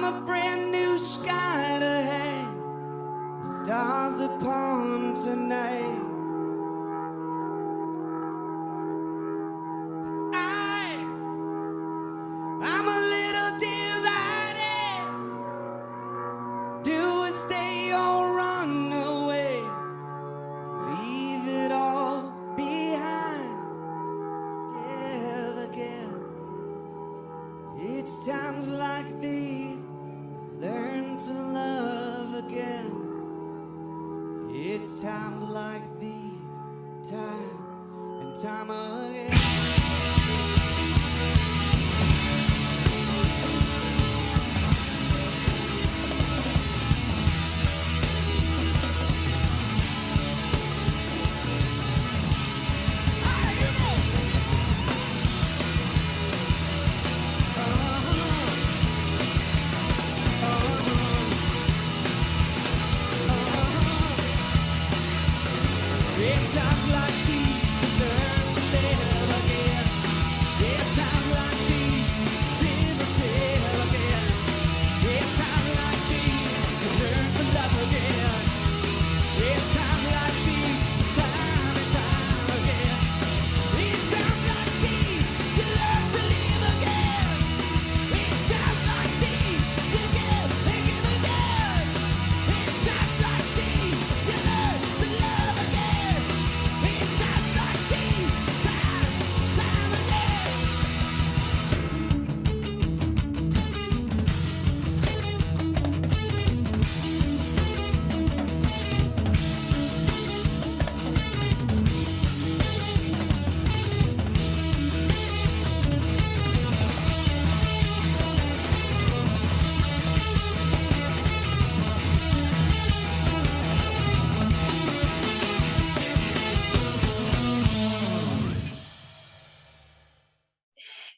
I'm a brand new sky to hang the stars upon tonight. I'm a little divided. Do I stay or run away? Leave it all behind. Give again. It's times like these learn to love again. It's times like these, time and time again. It's times like these you learn to live again. It's times like these live again. It's times like these you learn to love again. It's times like these, time and time again. It's times like these you learn to live again. It's times like these you give and give again. It's times like these you learn to love again. It's times like these, time again.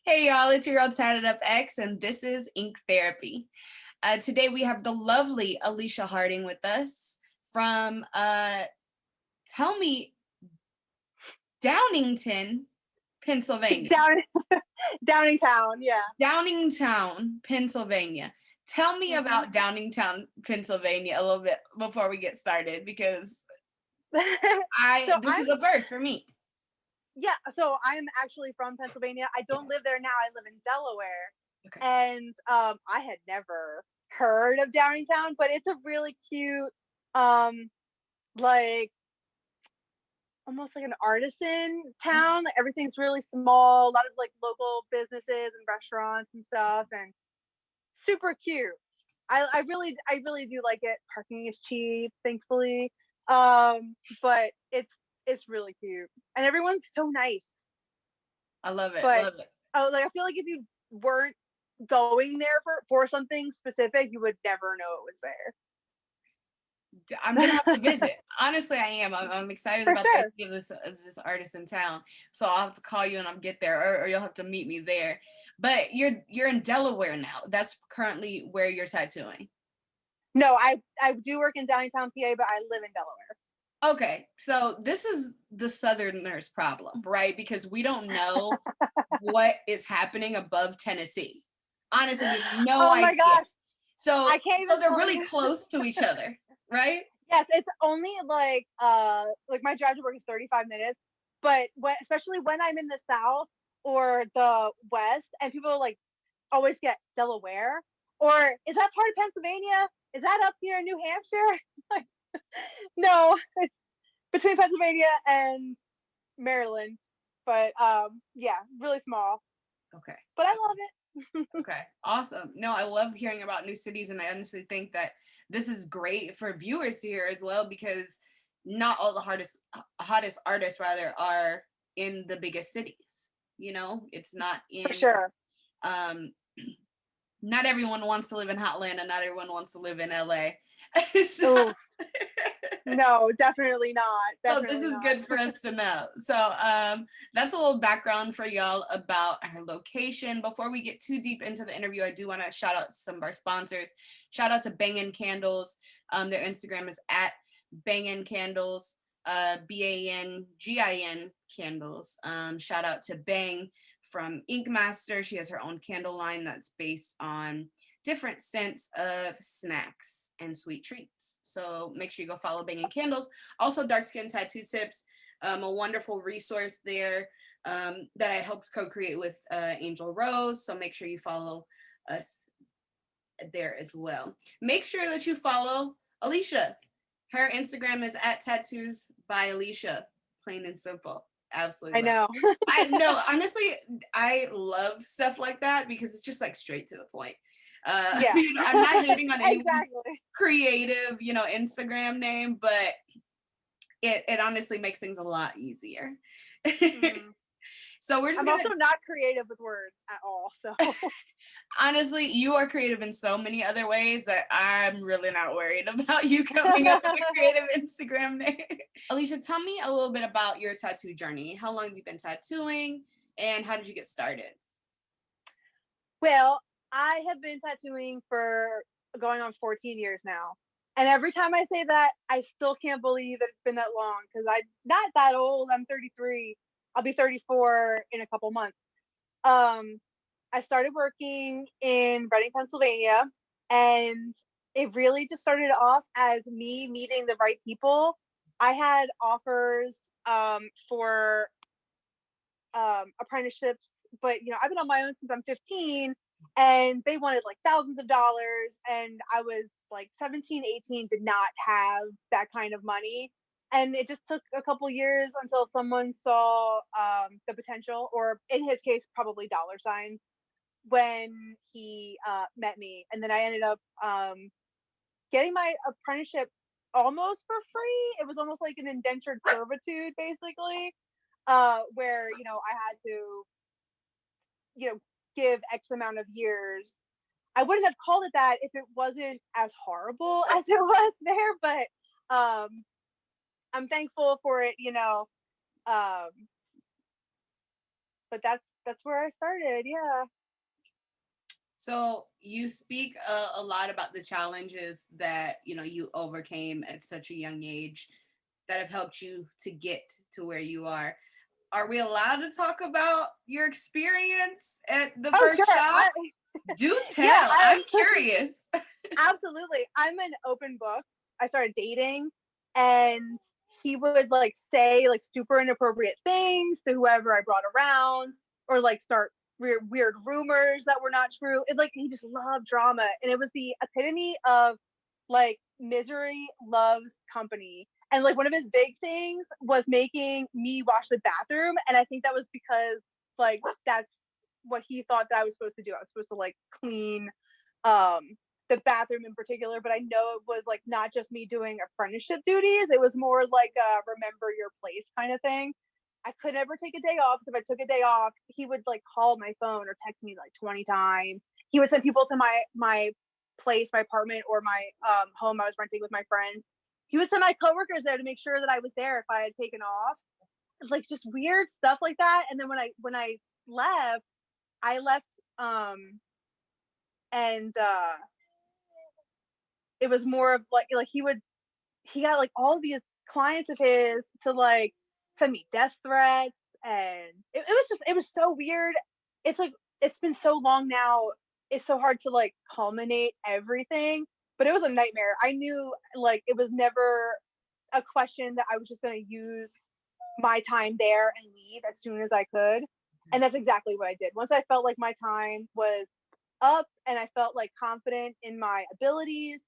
Hey y'all, it's your Untitled X, and this is Ink Therapy. Today we have the lovely Alisha Harding with us from, tell me, Downington, Pennsylvania. Downingtown, yeah. Downingtown, Pennsylvania. Tell me about Downingtown, Pennsylvania a little bit before we get started, because this is a first for me. Yeah, so I'm actually from Pennsylvania. I don't live there now. I live in Delaware. Okay. And I had never heard of Downingtown, but it's a really cute, like almost like an artisan town. Like everything's really small, a lot of like local businesses and restaurants and stuff, and super cute. I really do like it. Parking is cheap, thankfully. But it's really cute, and everyone's so nice. I love it. But love it. I feel like if you weren't going there for something specific, you would never know it was there. I'm gonna have to visit. Honestly, I am. I'm excited about the idea of this artist in town. So I'll have to call you and I'll get there, or you'll have to meet me there. But you're in Delaware now. That's currently where you're tattooing. No, I do work in Downingtown, PA, but I live in Delaware. Okay, so this is the Southerners' problem, right? Because we don't know what is happening above Tennessee. Honestly, we have no idea. Oh my gosh! So I can't even. So they're really close to each other, right? Yes, it's only like my drive to work is 35 minutes, but especially when I'm in the South or the West, and people like always get Delaware, or is that part of Pennsylvania? Is that up near New Hampshire? Like, no, it's between Pennsylvania and Maryland, but yeah, really small. Okay. But I love it. Okay, awesome. No, I love hearing about new cities, and I honestly think that this is great for viewers here as well, because not all the hottest artists rather are in the biggest cities. You know, it's not in. For sure. Not everyone wants to live in Hotlanta, and not everyone wants to live in LA. So, no, definitely not. Definitely so this is good for us to know. So that's a little background for y'all about her location. Before we get too deep into the interview, I do want to shout out some of our sponsors. Shout out to Bangin' Candles. Their Instagram is at Bangin' Candles, BANGIN Candles. Shout out to Bang from Ink Master. She has her own candle line that's based on different scents of snacks and sweet treats. So make sure you go follow Banging Candles. Also, Dark Skin Tattoo Tips, a wonderful resource there that I helped co-create with Angel Rose. So make sure you follow us there as well. Make sure that you follow Alisha. Her Instagram is at tattoos by Alisha, plain and simple. Absolutely. I know. I know. Honestly, I love stuff like that because it's just like straight to the point. Yeah. You know, I'm not hating on anyone's Exactly. creative, you know, Instagram name, but it honestly makes things a lot easier. Mhm. So we're just I'm gonna also not creative with words at all. So honestly, you are creative in so many other ways that I'm really not worried about you coming up with a creative Instagram name. Alisha, tell me a little bit about your tattoo journey. How long have you been tattooing and how did you get started? well, I have been tattooing for going on 14 years now. And every time I say that, I still can't believe that it's been that long because I'm not that old. I'm 33. I'll be 34 in a couple months. Um, I started working in Reading, Pennsylvania, and it really just started off as me meeting the right people. I had offers for apprenticeships, but I've been on my own since I'm 15, and they wanted like thousands of dollars, and I was like 17, 18, did not have that kind of money. And it just took a couple years until someone saw the potential, or in his case, probably dollar signs, when he met me. And then I ended up getting my apprenticeship almost for free. It was almost like an indentured servitude, basically, where I had to give X amount of years. I wouldn't have called it that if it wasn't as horrible as it was there, but I'm thankful for it, um, but that's where I started. Yeah. So you speak a lot about the challenges that you overcame at such a young age that have helped you to get to where you are. Are we allowed to talk about your experience at the Oh, first sure. shop? Do Yeah, tell. I'm curious. absolutely. I'm an open book. I started dating, and he would like say like super inappropriate things to whoever I brought around, or like start weird rumors that were not true. It like he just loved drama, and it was the epitome of like misery loves company. And like one of his big things was making me wash the bathroom, and I think that was because like that's what he thought that I was supposed to do. I was supposed to like clean um the bathroom in particular, but I know it was like not just me doing apprenticeship duties. It was more like a remember your place kind of thing. I could never take a day off because if I took a day off, he would like call my phone or text me like 20 times. He would send people to my place, my apartment, or my home I was renting with my friends. He would send my coworkers there to make sure that I was there if I had taken off. It's like just weird stuff like that. And then when I left, I left and it was more of like he got like all of these clients of his to like send me death threats, and it was so weird. It's like it's been so long now, it's so hard to like culminate everything, but it was a nightmare. I knew like it was never a question that I was just going to use my time there and leave as soon as I could. And that's exactly what I did. Once I felt like my time was up and I felt like confident in my abilities,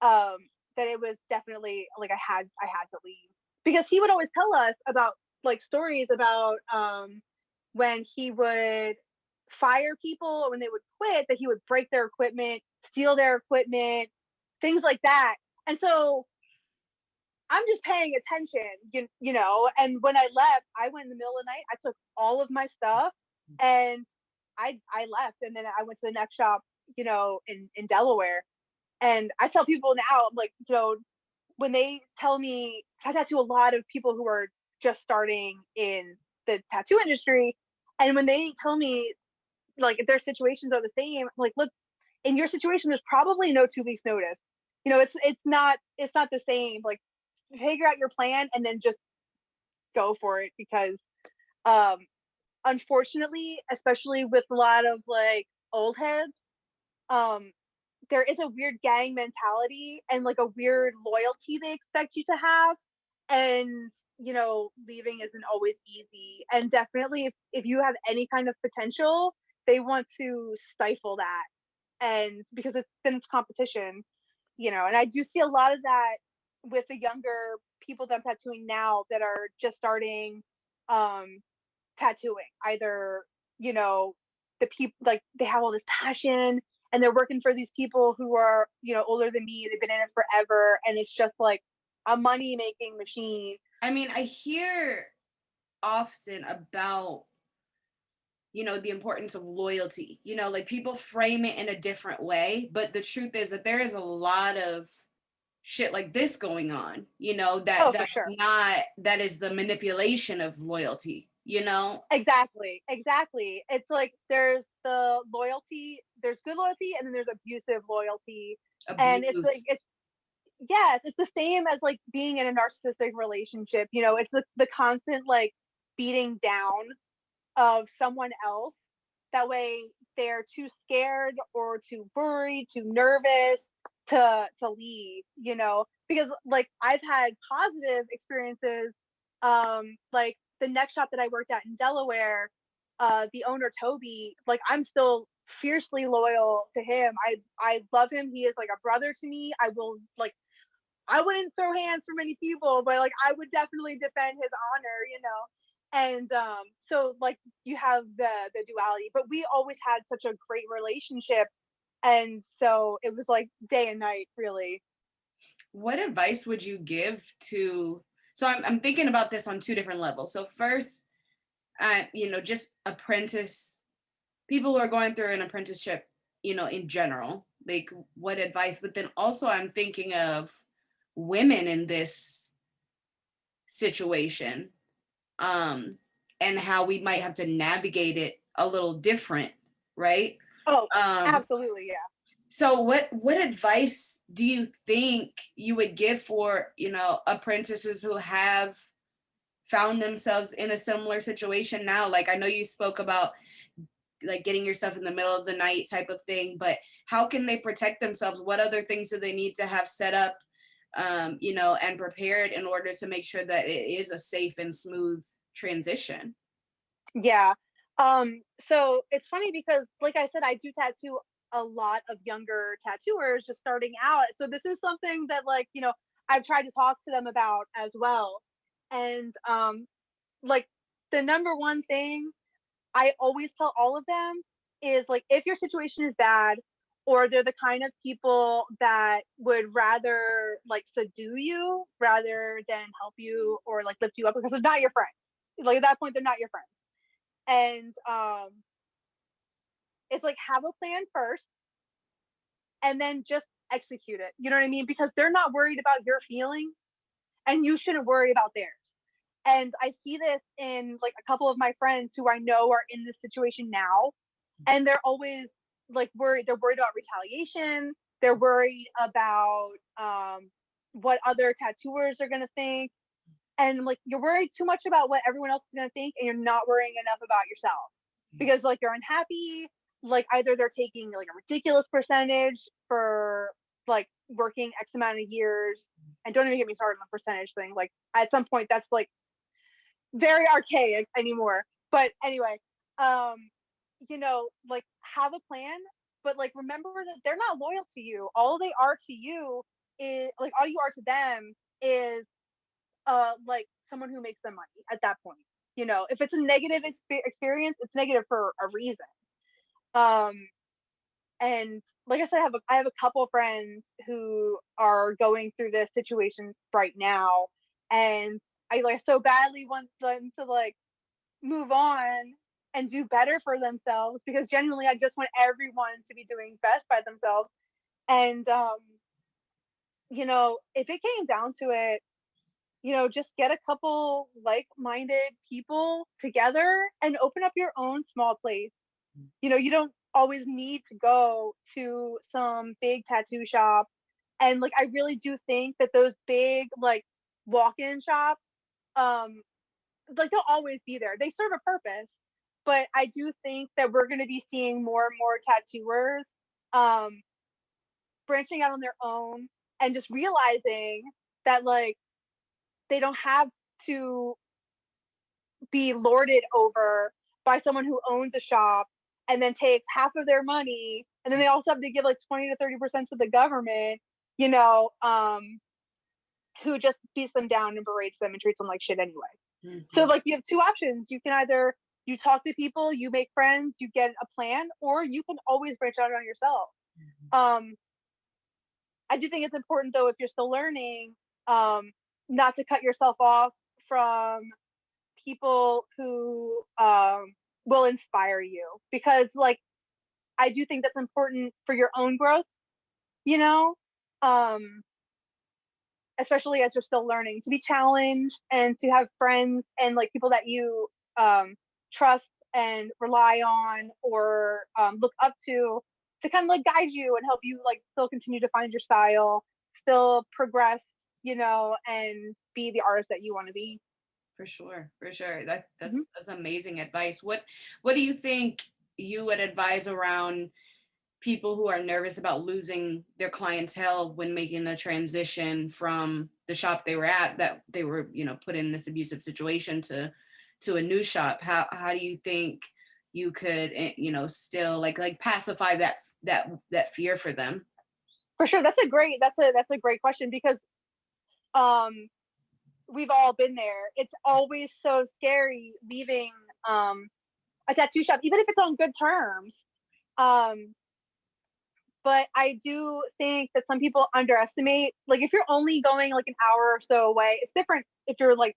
um, that it was definitely like I had to leave, because he would always tell us about like stories about when he would fire people or when they would quit, that he would break their equipment, steal their equipment, things like that. And so I'm just paying attention, and when I left, I went in the middle of the night, I took all of my stuff, and I left, and then I went to the next shop, in Delaware. And I tell people now, I'm like, when they tell me, I tattoo a lot of people who are just starting in the tattoo industry, and when they tell me like if their situations are the same, I'm like, look, in your situation, there's probably no 2 weeks notice. It's not the same. Like, figure out your plan and then just go for it, because um unfortunately, especially with a lot of like old heads, there is a weird gang mentality and like a weird loyalty they expect you to have. And, leaving isn't always easy. And definitely if you have any kind of potential, they want to stifle that. And because it's competition, and I do see a lot of that with the younger people that I'm tattooing now that are just starting um tattooing. Either, the people, like, they have all this passion and they're working for these people who are, older than me. They've been in it forever, and it's just like a money making machine. I mean, I hear often about, the importance of loyalty. Like people frame it in a different way, but the truth is that there is a lot of shit like this going on, Oh, for that's sure. not, that is the manipulation of loyalty, Exactly. It's like there's the loyalty, there's good loyalty, and then there's abusive loyalty. And it's like, abuse. yes, it's the same as like being in a narcissistic relationship. It's the constant like beating down of someone else. That way they're too scared or too worried, too nervous to leave, because like I've had positive experiences. Like the next shop that I worked at in Delaware, the owner Toby, like I'm still fiercely loyal to him. I love him. He is like a brother to me. I wouldn't throw hands for many people, but like I would definitely defend his honor. And so like you have the duality, but we always had such a great relationship, and so it was like day and night, really. What advice would you give to, so I'm thinking about this on two different levels. So first, just apprentice people who are going through an apprenticeship, in general, like what advice, but then also I'm thinking of women in this situation, and how we might have to navigate it a little different, right? Oh, um absolutely, yeah. so what advice do you think you would give for, apprentices who have found themselves in a similar situation now? Like, I know you spoke about like getting yourself in the middle of the night type of thing, but how can they protect themselves? What other things do they need to have set up, and prepared in order to make sure that it is a safe and smooth transition? Yeah. So it's funny because, like I said, I do tattoo a lot of younger tattooers just starting out. So this is something that, like, I've tried to talk to them about as well. And like the number one thing I always tell all of them is, like, if your situation is bad, or they're the kind of people that would rather like subdue you rather than help you or like lift you up, because they're not your friends. Like at that point, they're not your friends. And it's like, have a plan first and then just execute it. You know what I mean? Because they're not worried about your feelings, and you shouldn't worry about theirs. And I see this in like a couple of my friends who I know are in this situation now, and they're always like worried. They're worried about retaliation. They're worried about what other tattooers are gonna think. And like, you're worried too much about what everyone else is gonna think, and you're not worrying enough about yourself, because like you're unhappy. Like either they're taking like a ridiculous percentage for like working X amount of years, and don't even get me started on the percentage thing. Like at some point, that's like very archaic anymore. But anyway, um, like have a plan, but like remember that they're not loyal to you. All they are to you is like, all you are to them is like someone who makes them money at that point. If it's a negative experience, it's negative for a reason. Um, and like I said, I have a couple friends who are going through this situation right now, and I like so badly want them to like move on and do better for themselves, because genuinely I just want everyone to be doing best by themselves. And if it came down to it, just get a couple like-minded people together and open up your own small place. You don't always need to go to some big tattoo shop. And like, I really do think that those big like walk-in shops, um, like they'll always be there. They serve a purpose, but I do think that we're going to be seeing more and more tattooers branching out on their own and just realizing that like they don't have to be lorded over by someone who owns a shop and then takes half of their money, and then they also have to give like 20 to 30% to the government, you know, who just beats them down and berates them and treats them like shit anyway. So like you have two options. You can either you talk to people, you make friends, you get a plan, or you can always branch out on yourself. I do think it's important though, if you're still learning, not to cut yourself off from people who will inspire you, because like I do think that's important for your own growth, you know, especially as you're still learning, to be challenged and to have friends and like people that you trust and rely on or look up to kind of like guide you and help you like still continue to find your style, still progress, you know, and be the artist that you want to be. For sure, for sure. That's amazing advice. What do you think you would advise around people who are nervous about losing their clientele when making the transition from the shop they were at, that they were, you know, put in this abusive situation, to a new shop? How do you think you could, you know, still like pacify that fear for them? For sure, that's a great question, because we've all been there. It's always so scary leaving a tattoo shop, even if it's on good terms. But I do think that some people underestimate, like if you're only going like an hour or so away, it's different if you're like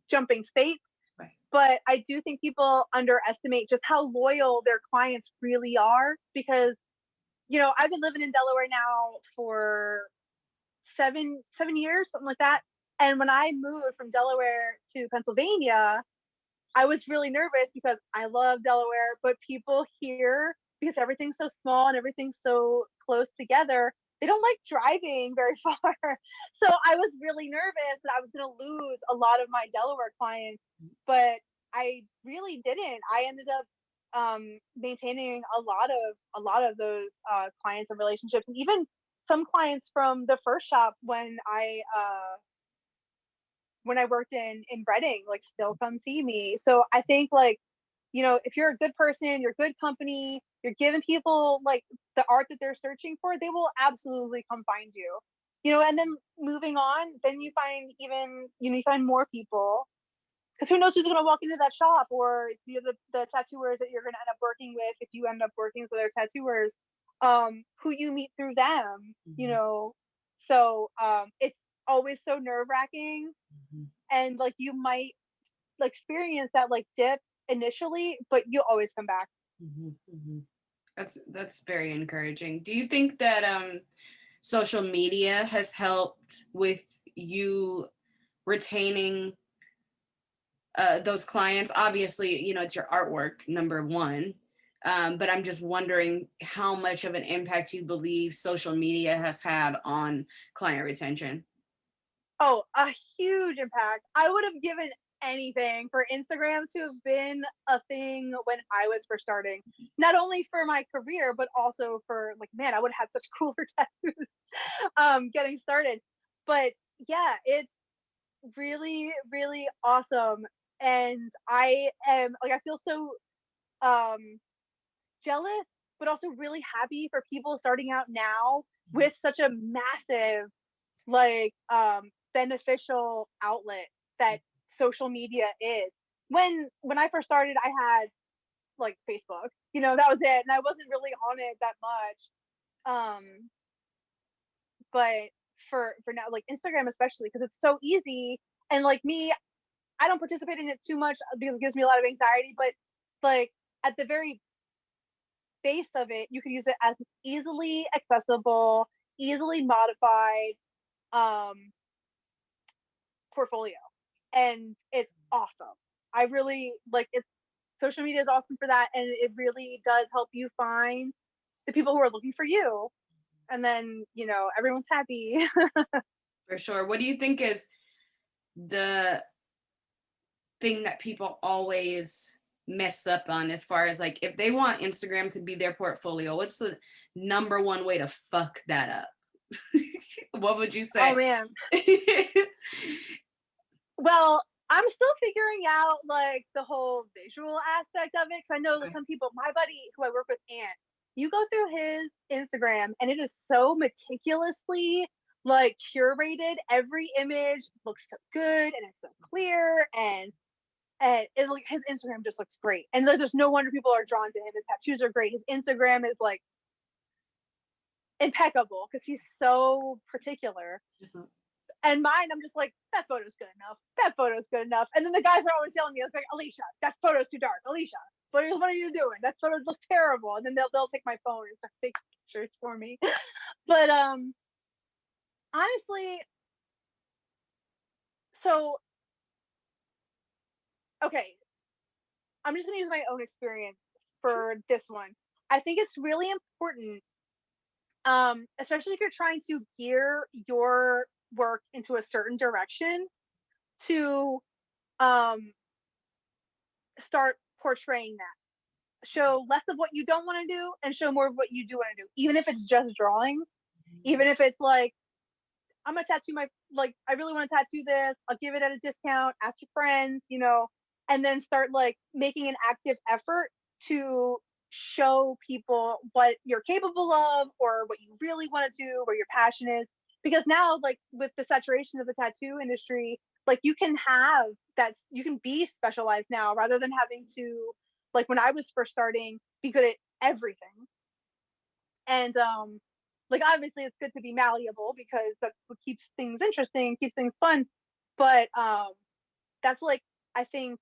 jumping states. Right. But I do think people underestimate just how loyal their clients really are, because, you know, I've been living in Delaware now for seven years, something like that. And when I moved from Delaware to Pennsylvania, I was really nervous because I love Delaware, but people here, because everything's so small and everything's so close together, they don't like driving very far. So I was really nervous that I was going to lose a lot of my Delaware clients, but I really didn't. I ended up maintaining a lot of those clients and relationships, and even some clients from the first shop when I worked in Reading, like still come see me. So I think like, you know, if you're a good person, you're a good company, you're giving people like the art that they're searching for, they will absolutely come find you. You know, and then moving on, then you find even, you know, you find more people, because who knows who's going to walk into that shop, or you know, the tattooers that you're going to end up working with, if you end up working with other tattooers, who you meet through them, you know. So it's always so nerve-wracking, and like you might like experience that like dip initially, but you always come back. That's very encouraging. Do you think that social media has helped with you retaining those clients? Obviously, you know, it's your artwork, number one, but I'm just wondering how much of an impact you believe social media has had on client retention. Oh, a huge impact. I would have given anything for Instagram to have been a thing when I was first starting. Not only for my career, but also for like, man, I would have had such cooler tattoos getting started. But yeah, it's really, really awesome. And I am like, I feel so jealous, but also really happy for people starting out now with such a massive like beneficial outlet that social media is. When I first started, I had like Facebook, you know, that was it, and I wasn't really on it that much. But for now, like Instagram especially, because it's so easy, and like me, I don't participate in it too much because it gives me a lot of anxiety, but like at the very base of it, you can use it as easily accessible, easily modified portfolio, and it's awesome. I really like it. Social media is awesome for that, and it really does help you find the people who are looking for you, and then, you know, everyone's happy. For sure. What do you think is the thing that people always mess up on as far as like if they want Instagram to be their portfolio, what's the number one way to fuck that up? What would you Oh say? man. Well, I'm still figuring out like the whole visual aspect of it, because I know that some people, my buddy who I work with, Ant, you go through his Instagram and it is so meticulously like curated. Every image looks so good and it's so clear, and it, like, his Instagram just looks great. And there's no wonder people are drawn to him. His tattoos are great. His Instagram is like impeccable because he's so particular. Mhm. And mine, I'm just like, that photo's good enough. That photo's good enough. And then the guys are always telling me, it's like, Alisha, that photo's too dark. Alisha, what are you doing? That photo looks terrible. And then they'll take my phone and start taking pictures for me. But honestly, so okay, I'm just gonna use my own experience for this one. I think it's really important, especially if you're trying to gear your work into a certain direction, to um start portraying that. Show less of what you don't want to do and show more of what you do want to do, even if it's just drawings, even if it's like, I'm gonna tattoo my, like, I really want to tattoo this, I'll give it at a discount, ask your friends, and then start like making an active effort to show people what you're capable of or what you really want to do, where your passion is. Because now, like, with the saturation of the tattoo industry, like, you can have that, you can be specialized now rather than having to, like, when I was first starting, be good at everything. And like, obviously it's good to be malleable because that's what keeps things interesting, keeps things fun. But that's, like, I think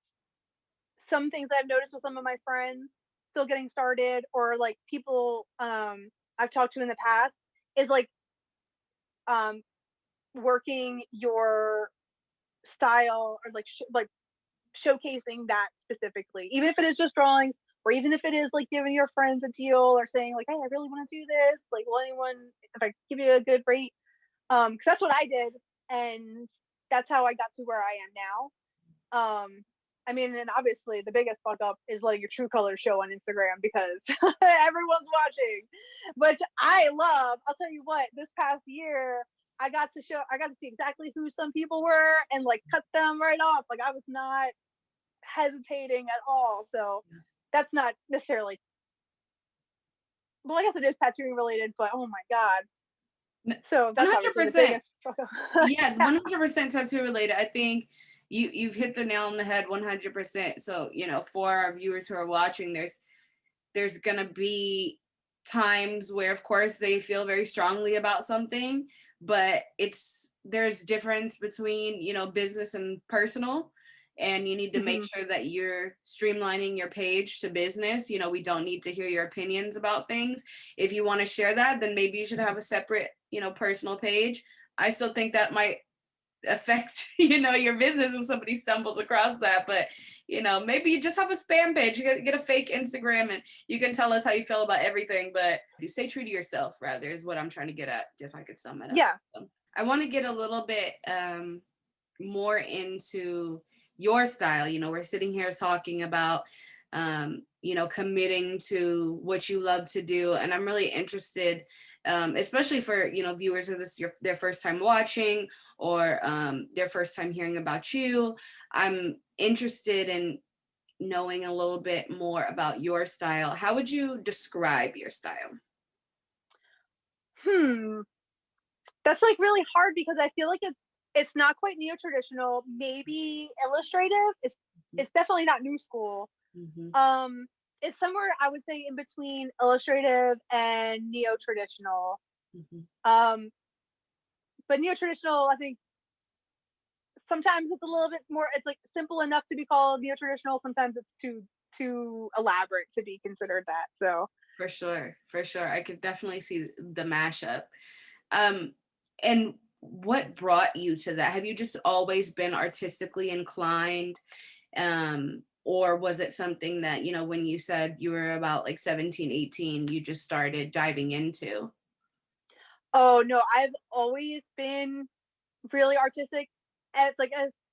some things I've noticed with some of my friends still getting started, or like people I've talked to in the past, is like um working your style, or like like showcasing that specifically, even if it is just drawings, or even if it is like giving your friends a deal or saying like, hey, I really want to do this, like, will anyone, if I give you a good rate, because that's what I did, and that's how I got to where I am now. I mean, and obviously the biggest fuck up is letting your true colors show on Instagram, because everyone's watching, which I love. I'll tell you what, this past year I got to see exactly who some people were and like cut them right off. Like, I was not hesitating at all. So that's not necessarily, well, I guess it is tattooing related, but oh my god. So that's obviously the 100%. biggest fuck up. Yeah, 100% tattoo related. I think you've hit the nail on the head 100%. So, for our viewers who are watching, there's gonna be times where, of course, they feel very strongly about something, but there's difference between, business and personal, and you need to make sure that you're streamlining your page to business. We don't need to hear your opinions about things. If you want to share that, then maybe you should have a separate, personal page. I still think that might affect your business if somebody stumbles across that, but maybe you just have a spam page. You get a fake Instagram and you can tell us how you feel about everything, but you stay true to yourself, rather, is what I'm trying to get at, if I could sum it up. Yeah. I want to get a little bit more into your style. We're sitting here talking about committing to what you love to do, and I'm really interested, especially for viewers who this is their first time watching, or their first time hearing about you. I'm interested in knowing a little bit more about your style. How would you describe your style? That's like really hard, because I feel like it's not quite neo-traditional, maybe illustrative. It's definitely not new school. Mm-hmm. It's somewhere, I would say, in between illustrative and neo-traditional. Mm-hmm. But neo-traditional, I think sometimes it's a little bit more, it's like simple enough to be called neo-traditional, sometimes it's too elaborate to be considered that. So For sure, I could definitely see the mashup. And what brought you to that? Have you just always been artistically inclined? Or was it something that, when you said you were about like 17, 18, you just started diving into? oh no, I've always been really artistic. As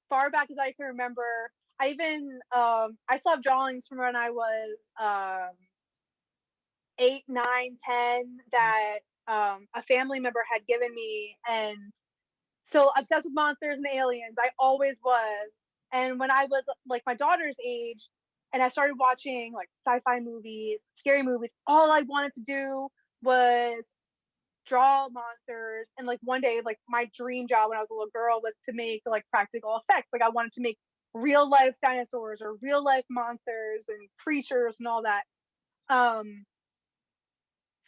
far back as I can remember, I even I still have drawings from when I was 8, 9, 10 that a family member had given me, and so obsessed with monsters and aliens. I always was. And when I was like my daughter's age and I started watching like sci-fi movies, scary movies, all I wanted to do was draw monsters. And like one day, like my dream job when I was a little girl was to make like practical effects. Like I wanted to make real life dinosaurs or real life monsters and creatures and all that. Um,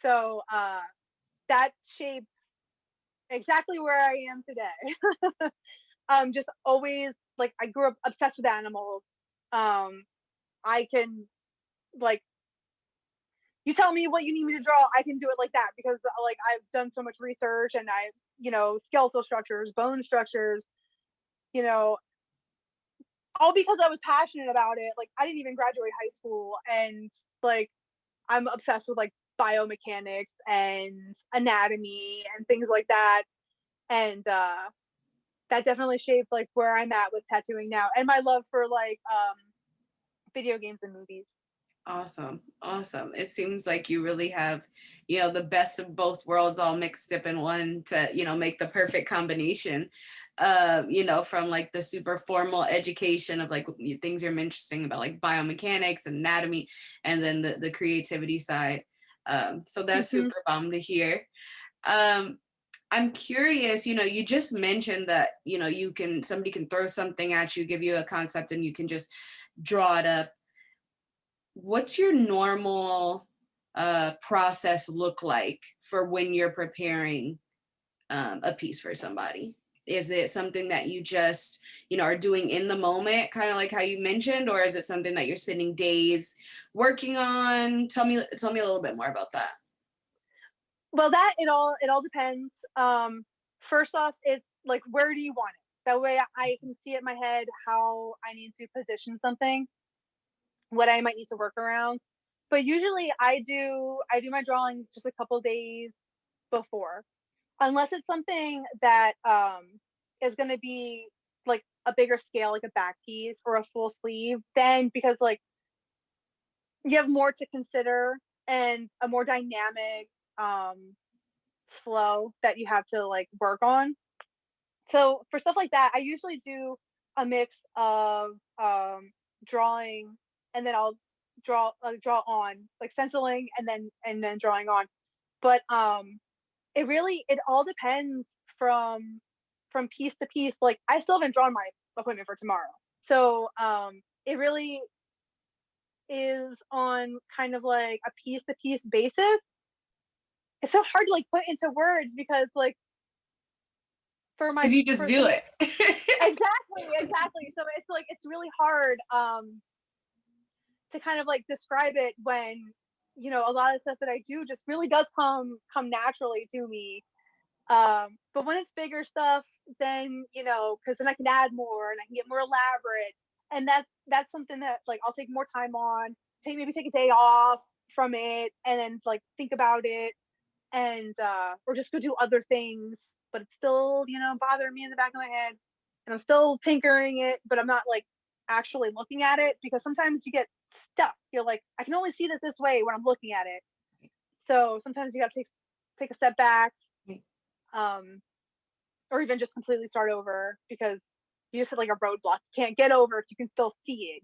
so that shaped exactly where I am today. Just always like I grew up obsessed with animals. I can like you tell me what you need me to draw, I can do it like that because like I've done so much research and I, skeletal structures, bone structures, you know, all because I was passionate about it. Like I didn't even graduate high school and like I'm obsessed with like biomechanics and anatomy and things like that. And that definitely shaped like where I'm at with tattooing now and my love for like video games and movies. Awesome. Awesome. It seems like you really have, the best of both worlds all mixed up in one to, make the perfect combination. From like the super formal education of like things you're interesting about, like biomechanics, anatomy, and then the creativity side. So that's Mm-hmm. super bomb to hear. I'm curious, you just mentioned that, somebody can throw something at you, give you a concept, and you can just draw it up. What's your normal process look like for when you're preparing a piece for somebody? Is it something that you just, are doing in the moment, kind of like how you mentioned, or is it something that you're spending days working on? Tell me a little bit more about that. Well, that it all depends. First off, it's like where do you want it? That way I can see it in my head how I need to position something, what I might need to work around. But usually I do my drawings just a couple days before, unless it's something that is going to be like a bigger scale, like a back piece or a full sleeve. Then because like you have more to consider and a more dynamic flow that you have to like work on. So for stuff like that, I usually do a mix of drawing and then I'll draw on like stenciling and then drawing on. But it all depends from piece to piece. Like I still haven't drawn my appointment for tomorrow, so it really is on kind of like a piece to piece basis. It's so hard to like put into words because like Because you just for do some it. exactly. So it's like it's really hard to kind of like describe it when a lot of stuff that I do just really does come naturally to me. But when it's bigger stuff, then because then I can add more and I can get more elaborate, and that's something that like I'll take more time on. Maybe take a day off from it, and then like think about it, and or just go do other things. But it's still bothering me in the back of my head, and I'm still tinkering it, but I'm not like actually looking at it because sometimes you get stuck. You're like, I can only see this way when I'm looking at it. So sometimes you got to take a step back, um, or even just completely start over because you just hit like a roadblock you can't get over if you can still see it.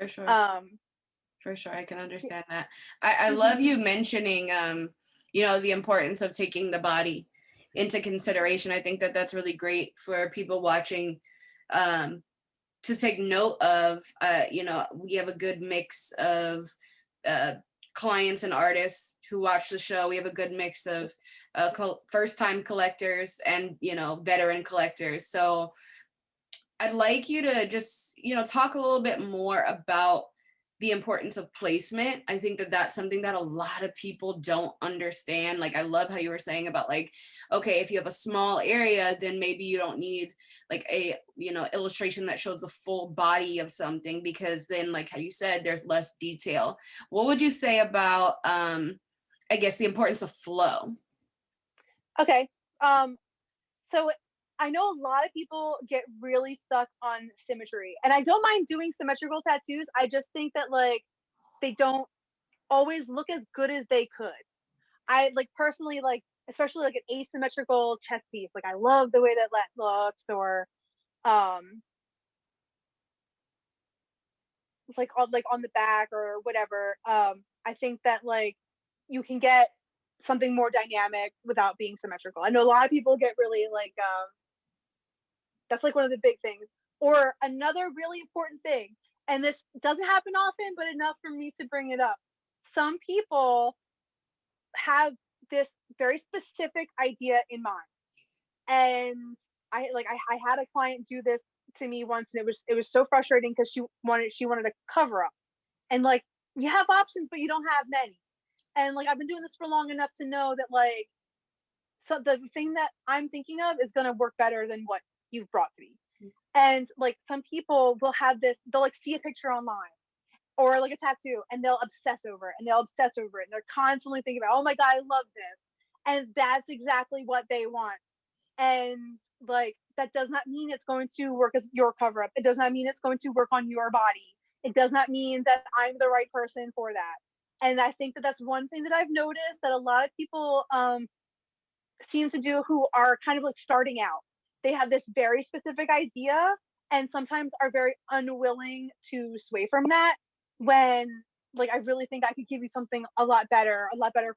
For sure. Um, For sure, I can understand that. I love you mentioning, the importance of taking the body into consideration. I think that that's really great for people watching to take note of. We have a good mix of clients and artists who watch the show. We have a good mix of first-time collectors and, veteran collectors. So I'd like you to just, talk a little bit more about the importance of placement. I think that that's something that a lot of people don't understand. Like, I love how you were saying about like, okay, if you have a small area, then maybe you don't need like a, illustration that shows the full body of something, because then like how you said, there's less detail. What would you say about, I guess, the importance of flow? okay. So I know a lot of people get really stuck on symmetry, and I don't mind doing symmetrical tattoos. I just think that like they don't always look as good as they could. I like personally like, especially like an asymmetrical chest piece. Like I love the way that looks, or um like on the back or whatever. I think that like you can get something more dynamic without being symmetrical. I know a lot of people get really like that's like one of the big things. Or another really important thing, and this doesn't happen often, but enough for me to bring it up. Some people have this very specific idea in mind, and I had a client do this to me once, and it was so frustrating because she wanted a cover up, and like you have options, but you don't have many. And like I've been doing this for long enough to know that like, so the thing that I'm thinking of is going to work better than what you've brought to me. And like some people will have this, they'll like see a picture online or like a tattoo, and they'll obsess over it, and they'll obsess over it, and they're constantly thinking about, oh my god, I love this, and that's exactly what they want. And like that does not mean it's going to work as your cover up. It does not mean it's going to work on your body. It does not mean that I'm the right person for that. And I think that that's one thing that I've noticed that a lot of people seem to do who are kind of like starting out. They have this very specific idea and sometimes are very unwilling to sway from that, when like I really think I could give you something a lot better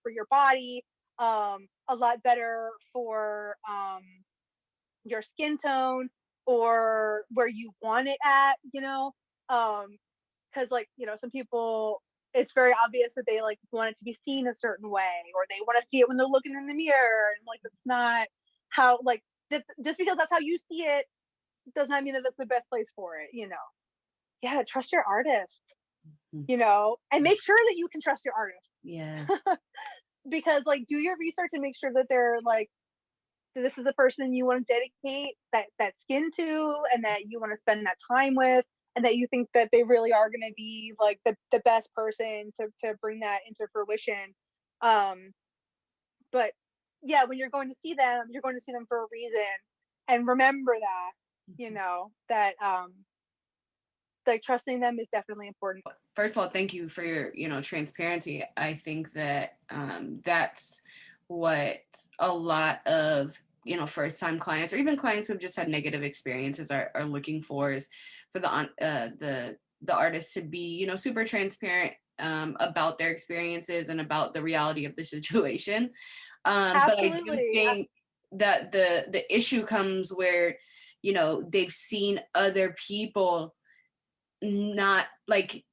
for your body, a lot better for your skin tone, or where you want it at, because like some people, it's very obvious that they like want it to be seen a certain way, or they want to see it when they're looking in the mirror, and like that's not how, like, just because that's how you see it does not mean that that's the best place for it. Yeah, trust your artist, and make sure that you can trust your artist. Yes. Because like do your research and make sure that they're like, this is the person you want to dedicate that skin to, and that you want to spend that time with, and that you think that they really are going to be like the best person to bring that into fruition. But yeah, when you're going to see them, you're going to see them for a reason, and remember that that like trusting them is definitely important. First of all, thank you for your transparency. I think that that's what a lot of first time clients, or even clients who've just had negative experiences, are looking for, is for the artist to be super transparent about their experiences and about the reality of the situation. But I do think that the issue comes where they've seen other people not like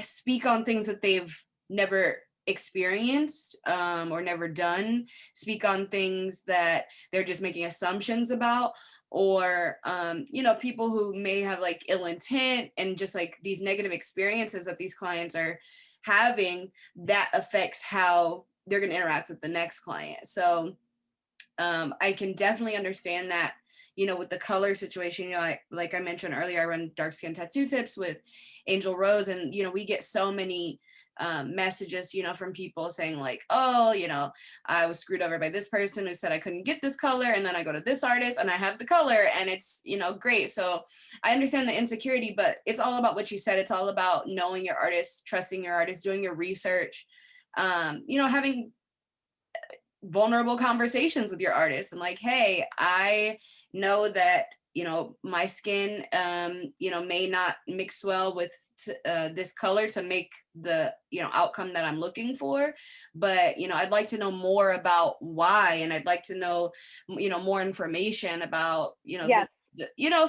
speak on things that they've never experienced or never done, speak on things that they're just making assumptions about, or people who may have like ill intent, and just like these negative experiences that these clients are having, that affects how they're going to interact with the next client. So I can definitely understand that. With the color situation, like I mentioned earlier, I run dark skin tattoo tips with Angel Rose, and we get so many messages from people saying like, oh, I was screwed over by this person who said I couldn't get this color, and then I go to this artist and I have the color, and it's great. So I understand the insecurity, but it's all about what you said. It's all about knowing your artist, trusting your artist, doing your research, having vulnerable conversations with your artist, and like, hey, I know that my skin may not mix well with this color to make the outcome that I'm looking for, but I'd like to know more about why, and I'd like to know more information about Yes.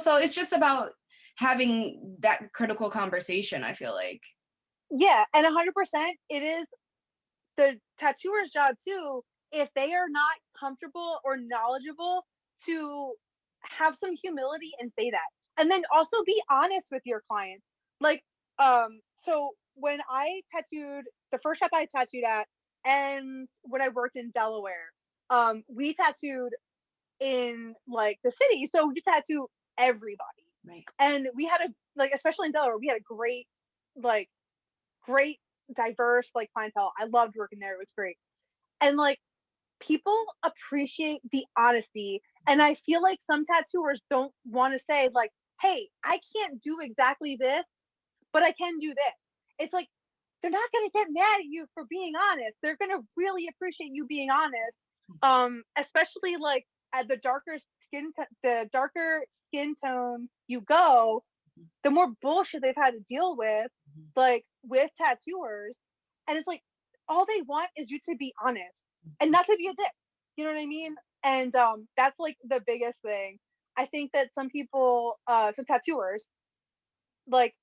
So it's just about having that critical conversation, I feel like. Yeah, and 100%, it is the tattooer's job too, if they are not comfortable or knowledgeable, to have some humility and say that. And then also be honest with your clients. Like, so when I tattooed, the first shop I tattooed at, and when I worked in Delaware, we tattooed in like the city. So we tattoo everybody. Right. And we had especially in Delaware, we had a like, great diverse like clientele. I loved working there. It was great. And like people appreciate the honesty And I feel like some tattooers don't want to say like, hey, I can't do exactly this, but I can do this. It's like, they're not going to get mad at you for being honest. They're going to really appreciate you being honest. Especially like at the darker skin tone you go, the more bullshit they've had to deal with, like with tattooers. And it's like, all they want is you to be honest and not to be a dick. You know what I mean? And that's like the biggest thing. I think that some people, some tattooers, like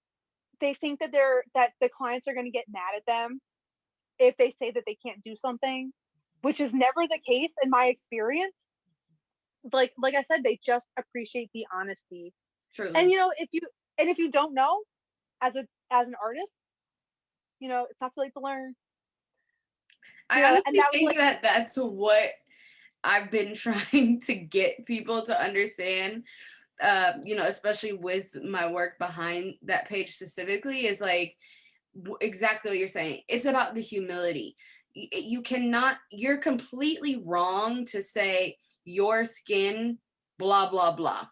they think that the clients are going to get mad at them if they say that they can't do something, which is never the case in my experience. Like I said, they just appreciate the honesty. Truly. And if you don't know, as an artist, it's not too late to learn. I honestly think that that's what I've been trying to get people to understand, especially with my work behind that page specifically, is like exactly what you're saying. It's about the humility. You're completely wrong to say your skin, blah, blah, blah.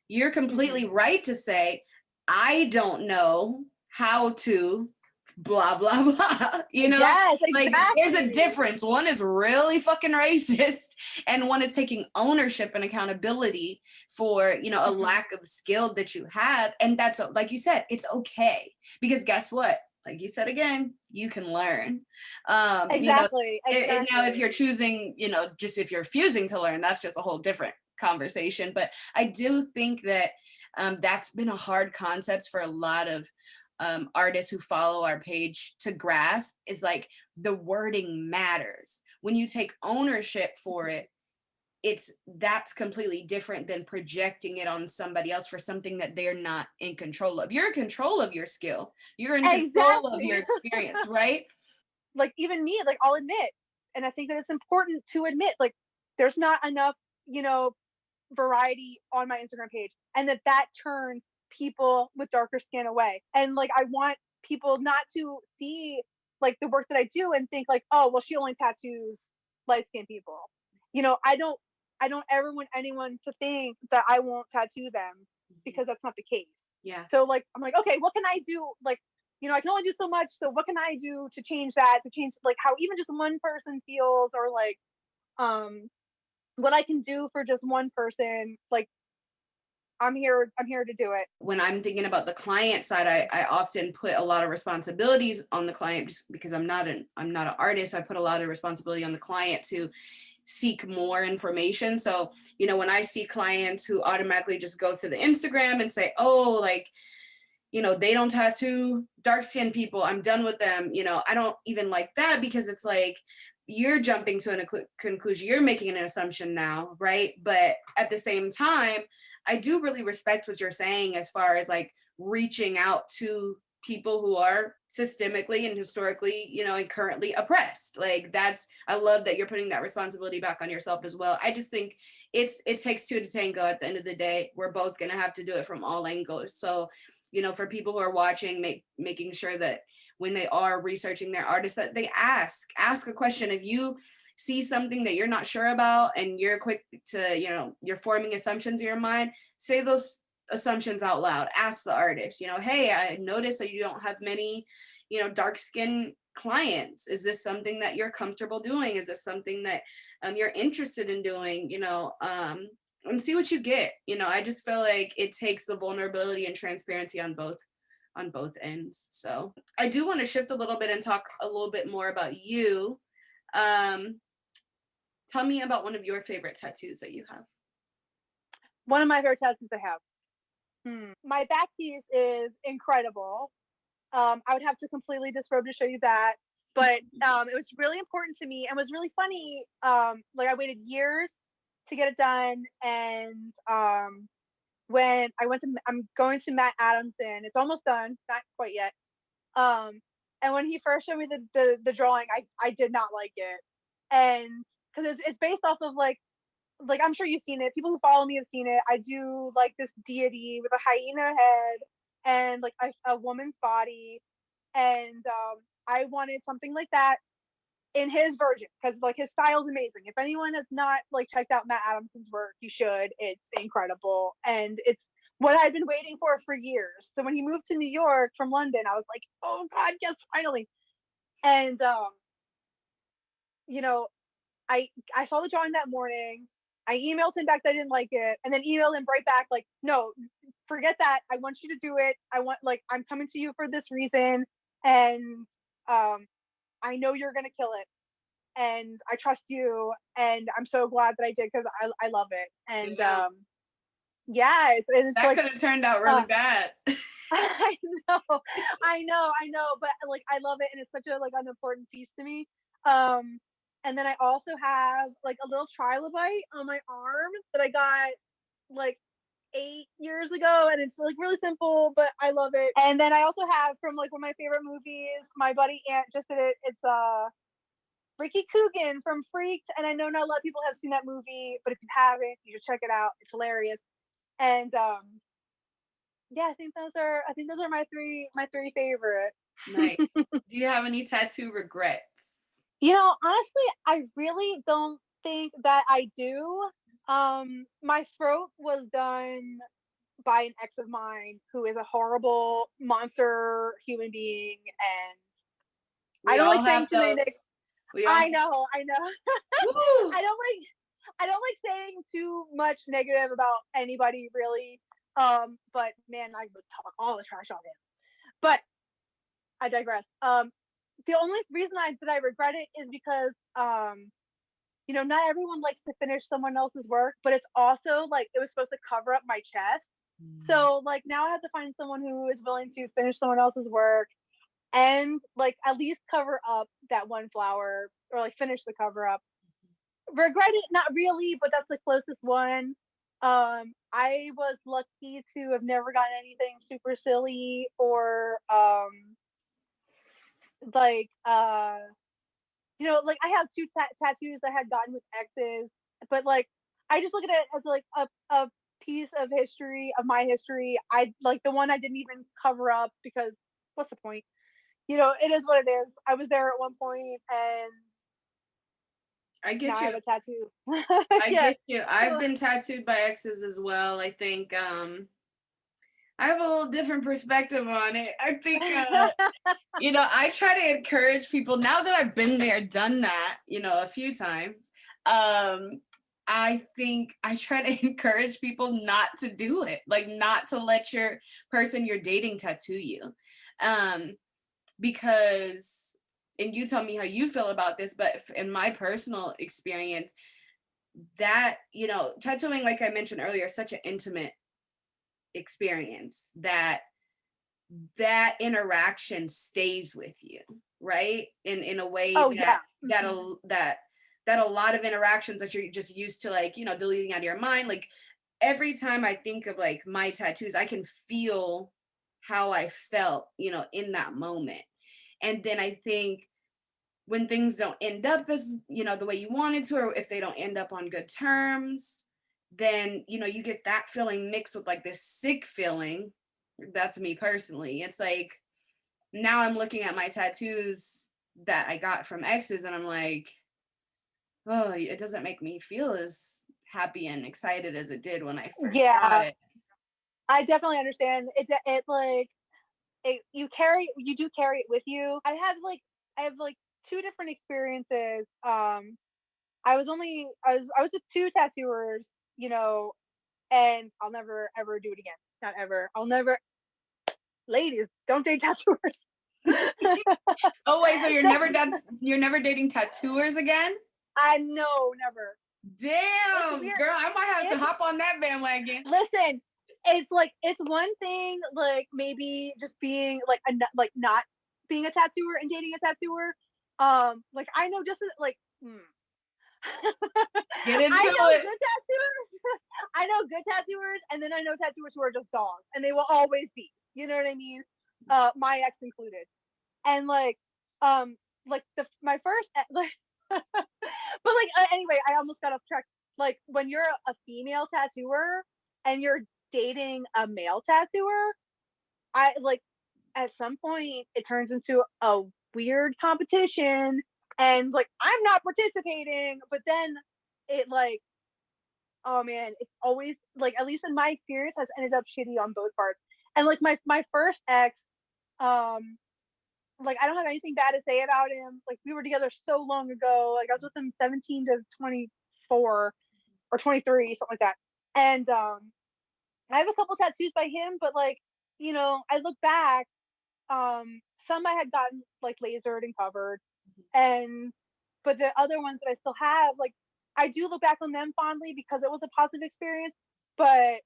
You're completely right to say, I don't know how to blah, blah, blah. Yes, exactly. Like there's a difference. One is really fucking racist and one is taking ownership and accountability for, a lack of skill that you have. And that's, like you said, it's okay. Because guess what? Like you said again, you can learn. Exactly. Now, if you're choosing, just if you're refusing to learn, that's just a whole different conversation. But I do think that that's been a hard concept for a lot of artists who follow our page to grasp, is like the wording matters. When you take ownership for it, that's completely different than projecting it on somebody else for something that they're not in control of. You're in control of your skill. You're in control of your experience, right? Like even me, like I'll admit, and I think that it's important to admit, like there's not enough, variety on my Instagram page, and that turns people with darker skin away. And like I want people not to see like the work that I do and think like, oh, well, she only tattoos light skinned people. I don't ever want anyone to think that I won't tattoo them, because that's not the case. Yeah. So like I'm like, okay, what can I do? Like, I can only do so much. So what can I do to change that? To change like how even just one person feels, or like what I can do for just one person. Like I'm here to do it. When I'm thinking about the client side, I often put a lot of responsibilities on the client, just because I'm not an artist. I put a lot of responsibility on the client to seek more information. So, when I see clients who automatically just go to the Instagram and say, oh, like, they don't tattoo dark-skinned people, I'm done with them. I don't even like that, because it's like, you're jumping to a conclusion, you're making an assumption now, right? But at the same time, I do really respect what you're saying as far as like reaching out to people who are systemically and historically, and currently oppressed. Like I love that you're putting that responsibility back on yourself as well. I just think it takes two to tango. At the end of the day, we're both going to have to do it from all angles. So, for people who are watching, making sure that when they are researching their artists, that they ask a question. If you see something that you're not sure about and you're quick to, you're forming assumptions in your mind, say those assumptions out loud. Ask the artist, hey, I noticed that you don't have many, dark skin clients. Is this something that you're comfortable doing? Is this something that you're interested in doing? And see what you get. I just feel like it takes the vulnerability and transparency on both ends. So I do want to shift a little bit and talk a little bit more about you. Tell me about one of your favorite tattoos that you have. One of my favorite tattoos I have. My back piece is incredible. I would have to completely disrobe to show you that, but it was really important to me and was really funny. Like I waited years to get it done, and when I'm going to Matt Adamson. It's almost done, not quite yet. And when he first showed me the drawing, I did not like it, and because it's based off of like I'm sure you've seen it. People who follow me have seen it. I do like this deity with a hyena head and like a woman's body, and I wanted something like that in his version, because like his style's amazing. If anyone has not like checked out Matt Adamson's work, you should. It's incredible, and it's what I've been waiting for years. So when he moved to New York from London, I was like, oh God, yes, finally. And you know, I saw the drawing that morning. I emailed him back that I didn't like it, and then emailed him right back like, no, forget that. I want you to do it. I'm coming to you for this reason, and I know you're gonna kill it, and I trust you, and I'm so glad that I did, because I love it. And Yeah. yeah, it's That like, could have turned out really bad. I know, but like I love it, and it's such a like an important piece to me. And then I also have like a little trilobite on my arm that I got like 8 years ago, and it's like really simple, but I love it. And then I also have from like one of my favorite movies, my buddy Ant just did it. It's Ricky Coogan from Freaked, and I know not a lot of people have seen that movie, but if you haven't, you should check it out. It's hilarious. And yeah, I think those are my three favorite. Nice. Do you have any tattoo regrets? Honestly, I really don't think that I do. My throat was done by an ex of mine who is a horrible monster human being, and We I don't all like saying have too many those. things. We all I know. Woo! I don't like saying too much negative about anybody really. But man, I would talk all the trash on him. But I digress. The only reason that I regret it is because not everyone likes to finish someone else's work, but it's also like it was supposed to cover up my chest. So like now I have to find someone who is willing to finish someone else's work and like at least cover up that one flower, or like finish the cover up. Regret it, not really, but that's the closest one. I was lucky to have never gotten anything super silly or like like I have two tattoos I had gotten with exes, but like I just look at it as like a piece of history, of my history. I like the one I didn't even cover up, because what's the point? It is what it is. I was there at one point, and I now get I you. have a tattoo. I Yeah. get you. I've been tattooed by exes as well. I think I have a little different perspective on it. I think I try to encourage people now that I've been there, done that, a few times. I think I try to encourage people not to do it, like not to let your person you're dating tattoo you. Because, and you tell me how you feel about this, but in my personal experience, that, tattooing, like I mentioned earlier, is such an intimate experience that interaction stays with you, right? In a way that a lot of interactions that you're just used to, like, deleting out of your mind. Like every time I think of like my tattoos, I can feel how I felt, in that moment. And then I think when things don't end up as, the way you wanted to, or if they don't end up on good terms, then, you get that feeling mixed with like this sick feeling. That's me personally. It's like, now I'm looking at my tattoos that I got from exes, and I'm like, oh, it doesn't make me feel as happy and excited as it did when I first got Yeah, it. I definitely understand. It like you do carry it with you. I have like two different experiences. I was with two tattooers, and I'll never ever do it again. Not ever. I'll never. Ladies, don't date tattooers. Oh wait, so you're never dating tattooers again? I know, never. Damn, Weird. girl, I might have to hop on that bandwagon. Listen, it's one thing like maybe just being like not being a tattooer and dating a tattooer. Like I know just like Get into I know it. good tattooers. I know good tattooers, and then I know tattooers who are just dogs, and they will always be. You know what I mean? My ex included, and like my first like, but like anyway, I almost got off track. Like when you're a female tattooer and you're dating a male tattooer, I like at some point it turns into a weird competition, and like I'm not participating, but then it like, oh man, it's always like, at least in my experience, has ended up shitty on both parts. And like my first ex, um, like I don't have anything bad to say about him. Like we were together so long ago. Like I was with him 17 to 24 or 23, something like that. And I have a couple tattoos by him, but like, I look back, some I had gotten like lasered and covered, and but the other ones that I still have, like I do look back on them fondly because it was a positive experience. But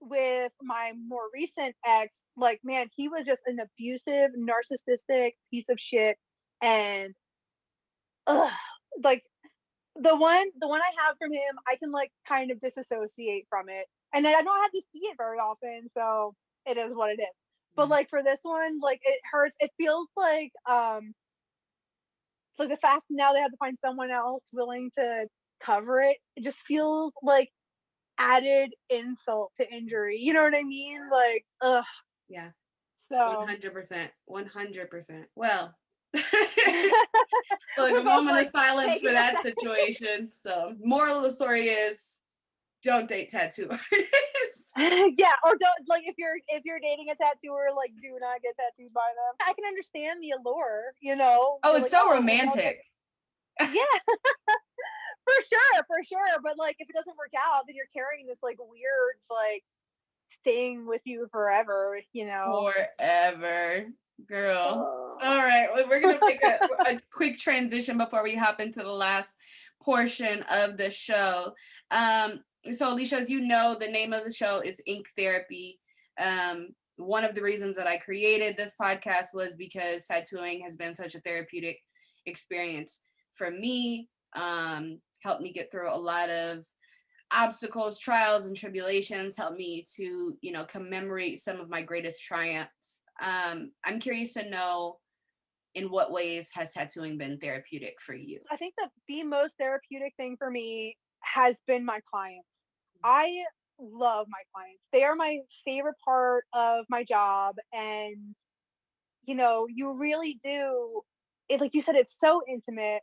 with my more recent ex, like man, he was just an abusive, narcissistic piece of shit, and ugh, like the one I have from him, I can like kind of disassociate from it, and then I don't have to see it very often, so it is what it is. But like for this one, like it hurts. It feels like the fact now they have to find someone else willing to cover it. It just feels like added insult to injury. You know what I mean? Like, ugh. Yeah. So 100%. 100%. Well, like we're a both moment like of silence for taking a that second. situation. So, moral of the story is don't date tattoo artists. Yeah, or don't, like, if you're dating a tattooer, like do not get tattooed by them. I can understand the allure, Oh, You're it's like, so oh, maybe I'll romantic. yeah, for sure. But like if it doesn't work out, then you're carrying this like weird like thing with you forever. Forever. Girl. Oh. All right. Well, we're going to make a quick transition before we hop into the last portion of the show. So, Alisha, as you know, the name of the show is Ink Therapy. One of the reasons that I created this podcast was because tattooing has been such a therapeutic experience for me. Helped me get through a lot of obstacles, trials, and tribulations, helped me to, commemorate some of my greatest triumphs. I'm curious to know, in what ways has tattooing been therapeutic for you? I think that the most therapeutic thing for me has been my clients. I love my clients. They are my favorite part of my job, and you really do it. Like you said, it's so intimate,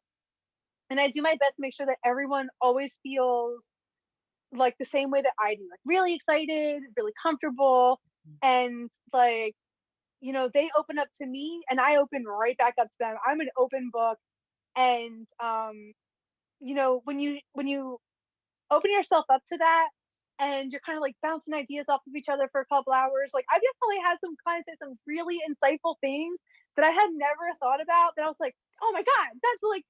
and I do my best to make sure that everyone always feels like the same way that I do, like really excited, really comfortable, and like they open up to me, and I open right back up to them. I'm an open book, and when you open yourself up to that, and you're kind of like bouncing ideas off of each other for a couple hours. Like I've definitely had some clients say some really insightful things that I had never thought about. That I was like, oh my god, that's like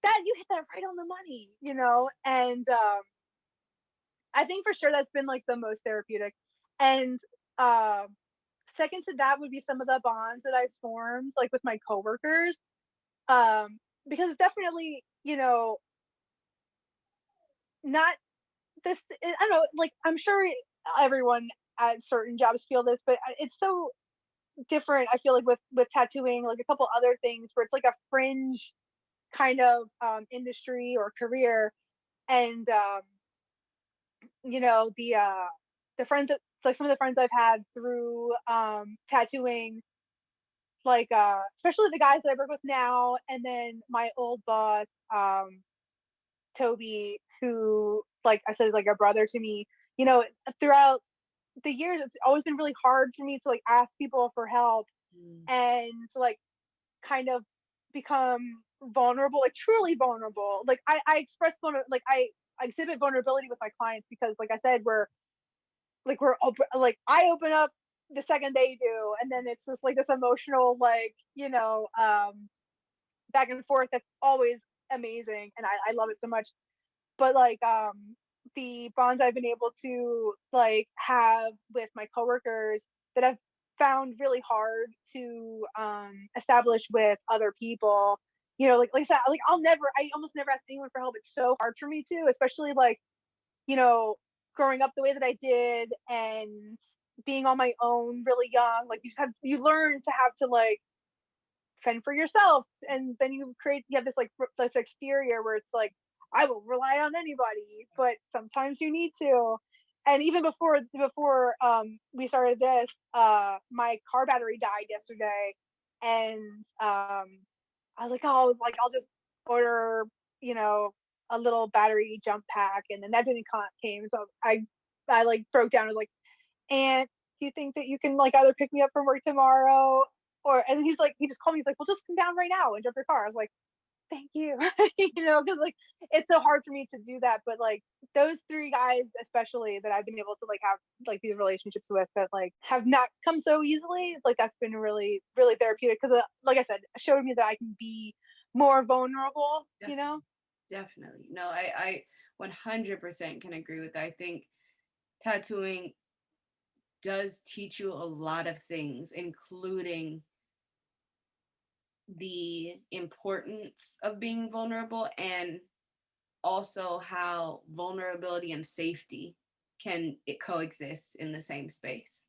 that you hit that right on the money. And I think for sure that's been like the most therapeutic. And uh, second to that would be some of the bonds that I've formed, like with my coworkers, because it's definitely not this. I don't know, like I'm sure everyone at certain jobs feel this, but it's so different. I feel like with tattooing, like a couple other things where it's like a fringe kind of industry or career, and the friends that like some of the friends I've had through tattooing, like especially the guys that I work with now, and then my old boss, Toby, who like I said is like a brother to me. Throughout the years, it's always been really hard for me to like ask people for help and to like kind of become vulnerable, like truly vulnerable. Like I express like I exhibit vulnerability with my clients because, like I said, I open up the second they do, and then it's just like this emotional like back and forth that's always amazing, and I love it so much. But like the bonds I've been able to like have with my coworkers that I've found really hard to establish with other people. Like I said, like I almost never ask anyone for help. It's so hard for me to, especially like you know, growing up the way that I did and being on my own really young. Like you learn to have to like fend for yourself, and then you have this like this exterior where it's like I will rely on anybody, but sometimes you need to. And even before we started this, my car battery died yesterday, and I was like, oh, like I'll just order, you know, a little battery jump pack, and then that didn't came. So I like broke down. I was like, and do you think that you can like either pick me up from work tomorrow, or? And he's like, he just called me. He's like, well, just come down right now and jump your car. I was like, thank you, you know, because like it's so hard for me to do that. But like those three guys, especially that I've been able to like have like these relationships with that like have not come so easily. Like that's been really, really therapeutic because, like I said, it showed me that I can be more vulnerable. Definitely. You know. Definitely. No, I 100% can agree with that. I think tattooing does teach you a lot of things, including the importance of being vulnerable, and also how vulnerability and safety can coexist in the same space.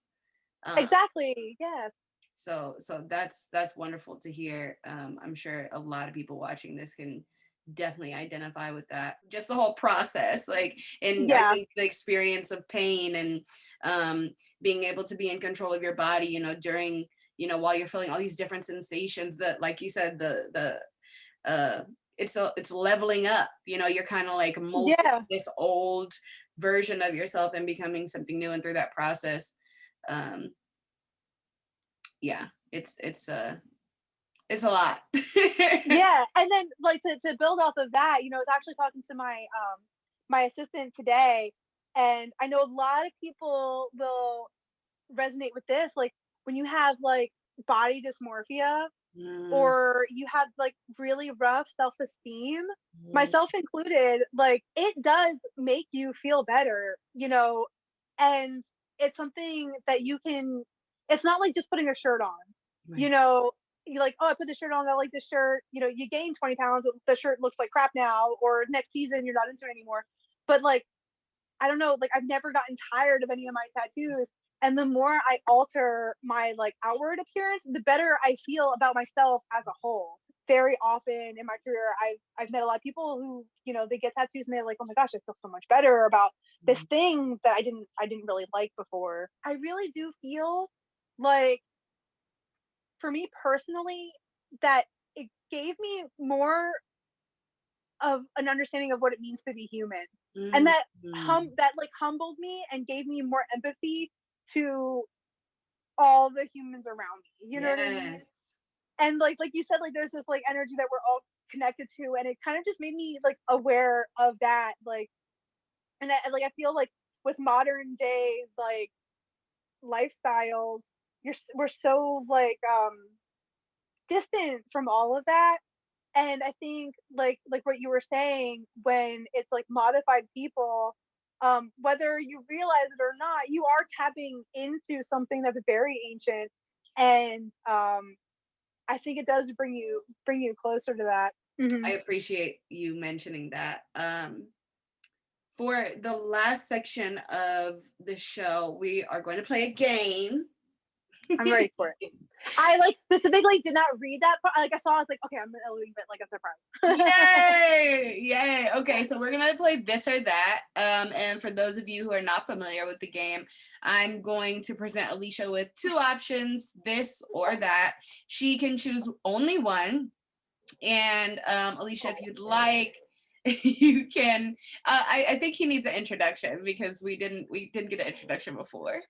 Exactly. Yes. So that's wonderful to hear. I'm sure a lot of people watching this can definitely identify with that. Just the whole process, like, and I Yeah. think the experience of pain and being able to be in control of your body, you know, during, you know, while you're feeling all these different sensations that, like you said, it's leveling up, you know, you're kind of like molting Yeah. this old version of yourself and becoming something new, and through that process, yeah, it's a lot. Yeah, and then like to build off of that, you know, I was actually talking to my assistant today, and I know a lot of people will resonate with this, like when you have like body dysmorphia Mm, or you have like really rough self-esteem, mm, myself included, like it does make you feel better, you know, and it's something that you can, it's not like just putting a shirt on, you right. know, you're like, oh, I put the shirt on, I like the shirt, you know, you gain 20 pounds, but the shirt looks like crap now, or next season you're not into it anymore. But like, I don't know, like I've never gotten tired of any of my tattoos. And the more I alter my like outward appearance, the better I feel about myself as a whole. Very often in my career, I've met a lot of people who, you know, they get tattoos and they're like, oh my gosh, I feel so much better about this Mm, thing that I didn't really like before. I really do feel like, for me personally, that it gave me more of an understanding of what it means to be human, and mm, that mm. that like humbled me and gave me more empathy to all the humans around me, you know what I mean? Yes. And like you said, like there's this like energy that we're all connected to, and it kind of just made me like aware of that, like, and like I feel like with modern day like lifestyles, we're so like distant from all of that. And I think like what you were saying, when it's like modified people, whether you realize it or not, you are tapping into something that's very ancient, and I think it does bring you closer to that. I appreciate you mentioning that. For the last section of the show, we are going to play a game. I'm ready for it. I like specifically did not read that part. Like I saw, I was like, okay, I'm gonna leave it like a surprise. Yay! Yay! Okay, so we're gonna play this or that. And for those of you who are not familiar with the game, I'm going to present Alisha with two options, this or that. She can choose only one. And Alisha, if you'd like, you can. I think he needs an introduction because we didn't get an introduction before.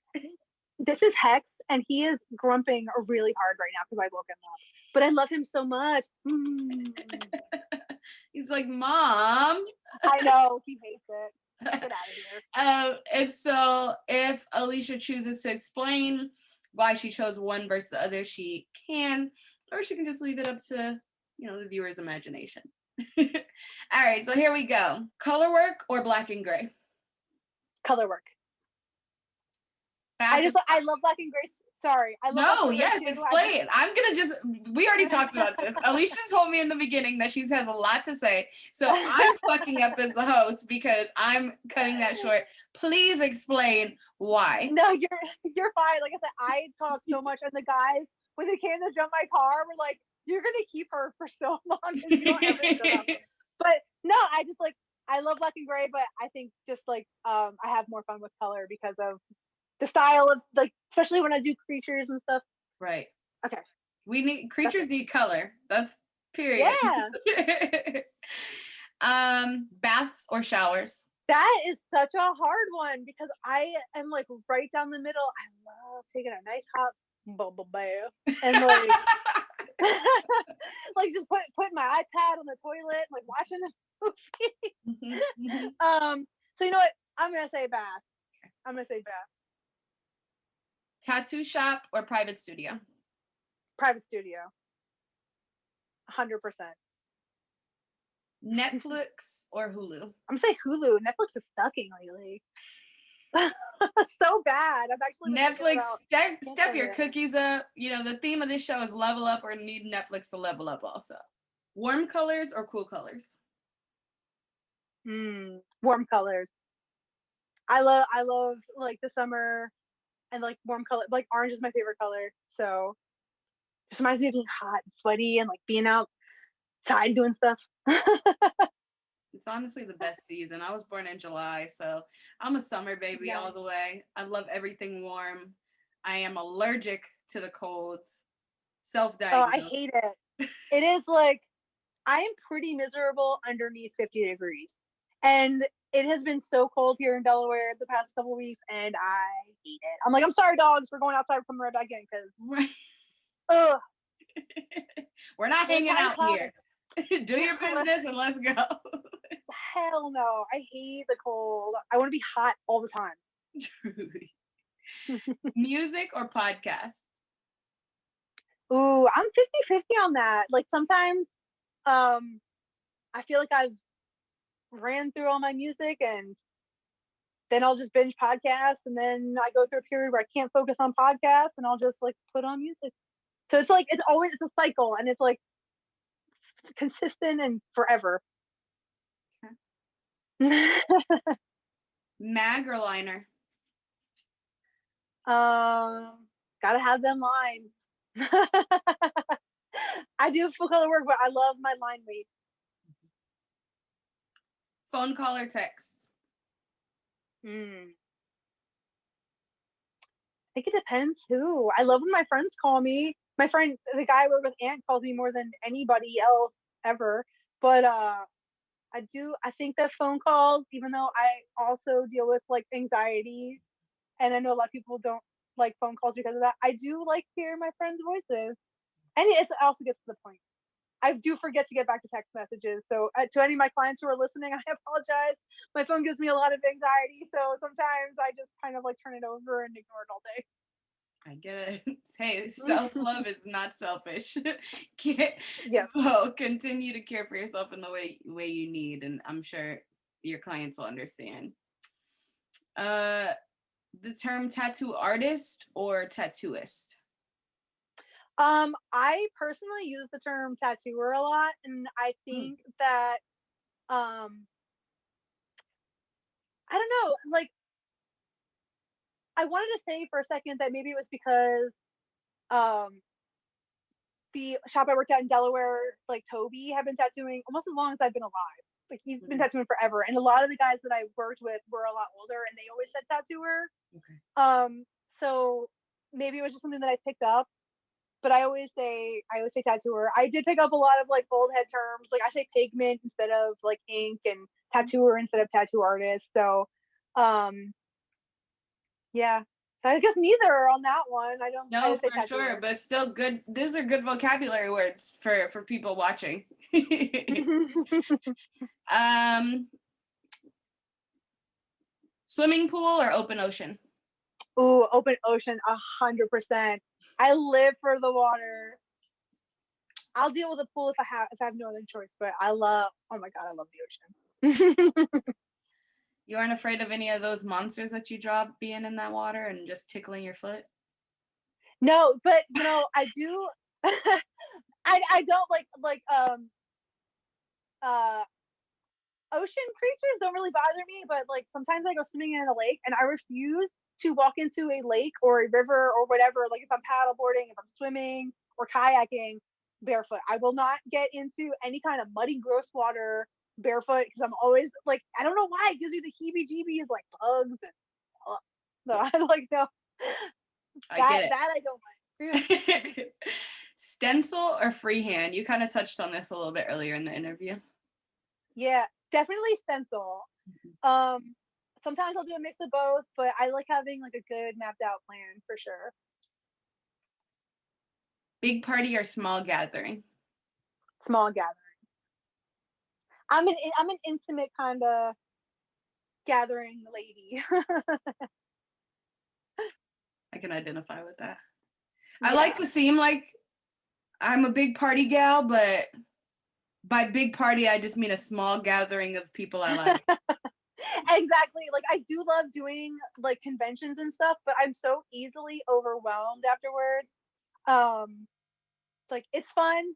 This is Hex, and he is grumping really hard right now because I woke him up. But I love him so much. He's like, Mom. I know he hates it. Get out of here. And so if Alisha chooses to explain why she chose one versus the other, she can, or she can just leave it up to, you know, the viewer's imagination. All right, so here we go. Color work or black and gray? Color work. Back and I love black and gray. Sorry, I love black no, and gray yes, too. explain. I'm gonna just, we already talked about this. Alicia told me in the beginning that she has a lot to say. So I'm fucking up as the host because I'm cutting that short. Please explain why. No, you're fine. Like I said, I talk so much, and the guys when they came to jump my car were like, "You're gonna keep her for so long, and you don't ever shut up." But no, I just like, I love black and gray, but I think just like I have more fun with color because of the style of like, especially when I do creatures and stuff. Right. Okay, We need that's creatures it. need color. That's Period. Yeah. Baths or showers? That is such a hard one because I am like right down the middle. I love taking a nice hot bubble bath and like like just put my iPad on the toilet, like watching a movie. So you know what? I'm gonna say bath. I'm gonna say bath. Tattoo shop or private studio? Private studio. 100%. Netflix or Hulu? I'm gonna say Hulu. Netflix is sucking lately. So bad. I've actually been thinking Netflix, about step your canceling it. cookies up. You know, the theme of this show is level up or need Netflix to level up also. Warm colors or cool colors? Warm colors. I love like the summer and like warm color. Like orange is my favorite color. So it just reminds me of being hot and sweaty and like being outside doing stuff. It's honestly the best season. I was born in July, so I'm a summer baby all the way. I love everything warm. I am allergic to the colds. Self-diagnosed. Oh, I hate it. It is like I am pretty miserable underneath 50 degrees. And it has been so cold here in Delaware the past couple weeks, and I hate it. I'm like, I'm sorry, dogs. We're going outside. We're coming right back in because, ugh. We're not hanging out here. Do your Yeah, business and let's go. hell no. I hate the cold. I want to be hot all the time. Truly. Music or podcast? Ooh, I'm 50-50 on that. Like sometimes I feel like I've ran through all my music and then I'll just binge podcasts and then I go through a period where I can't focus on podcasts and I'll just like put on music. So it's like it's a cycle and it's like consistent and forever. Mag or liner? Gotta have them lines. I do full color work, but I love my line weight. Phone call or text? I think it depends who. I love when my friends call me. My friend, the guy I work with, Ant, calls me more than anybody else ever. But I think that phone calls, even though I also deal with like anxiety, and I know a lot of people don't like phone calls because of that. I do like hearing my friends' voices, and it also gets to the point. I do forget to get back to text messages. So to any of my clients who are listening, I apologize. My phone gives me a lot of anxiety. So sometimes I just kind of like turn it over and ignore it all day. I get it. Hey, self-love is not selfish. Yeah. So continue to care for yourself in the way you need, and I'm sure your clients will understand. The term tattoo artist or tattooist? I personally use the term tattooer a lot, and I think that I don't know, like I wanted to say for a second that maybe it was because the shop I worked at in Delaware, like Toby, had been tattooing almost as long as I've been alive. Like he's been tattooing forever, and a lot of the guys that I worked with were a lot older, and they always said tattooer. Okay. So maybe it was just something that I picked up. But I always say tattooer. I did pick up a lot of like old head terms. Like I say pigment instead of like ink, and tattooer instead of tattoo artist. So, yeah. So I guess neither on that one. I don't. No, for sure, but still good. These are good vocabulary words for people watching. Swimming pool or open ocean? Ooh, open ocean, 100%. I live for the water. I'll deal with a pool if I have no other choice. But I love. Oh my god, I love the ocean. You aren't afraid of any of those monsters that you drop being in that water and just tickling your foot? No, but you know, I do. I don't like ocean creatures don't really bother me, but like sometimes I go swimming in a lake and I refuse to walk into a lake or a river or whatever. Like if I'm paddleboarding, if I'm swimming or kayaking barefoot, I will not get into any kind of muddy, gross water barefoot because I'm always like, I don't know why it gives me the heebie-jeebies, like bugs and no, I like no. I get it. That I don't like. Stencil or freehand? You kind of touched on this a little bit earlier in the interview. Yeah, definitely Stencil. Sometimes I'll do a mix of both, but I like having like a good mapped out plan for sure. Big party or small gathering? Small gathering. I'm an intimate kind of gathering lady. I can identify with that. Yeah. I like to seem like I'm a big party gal, but by big party, I just mean a small gathering of people I like. Exactly. Like I do love doing like conventions and stuff, but I'm so easily overwhelmed afterwards. Like it's fun,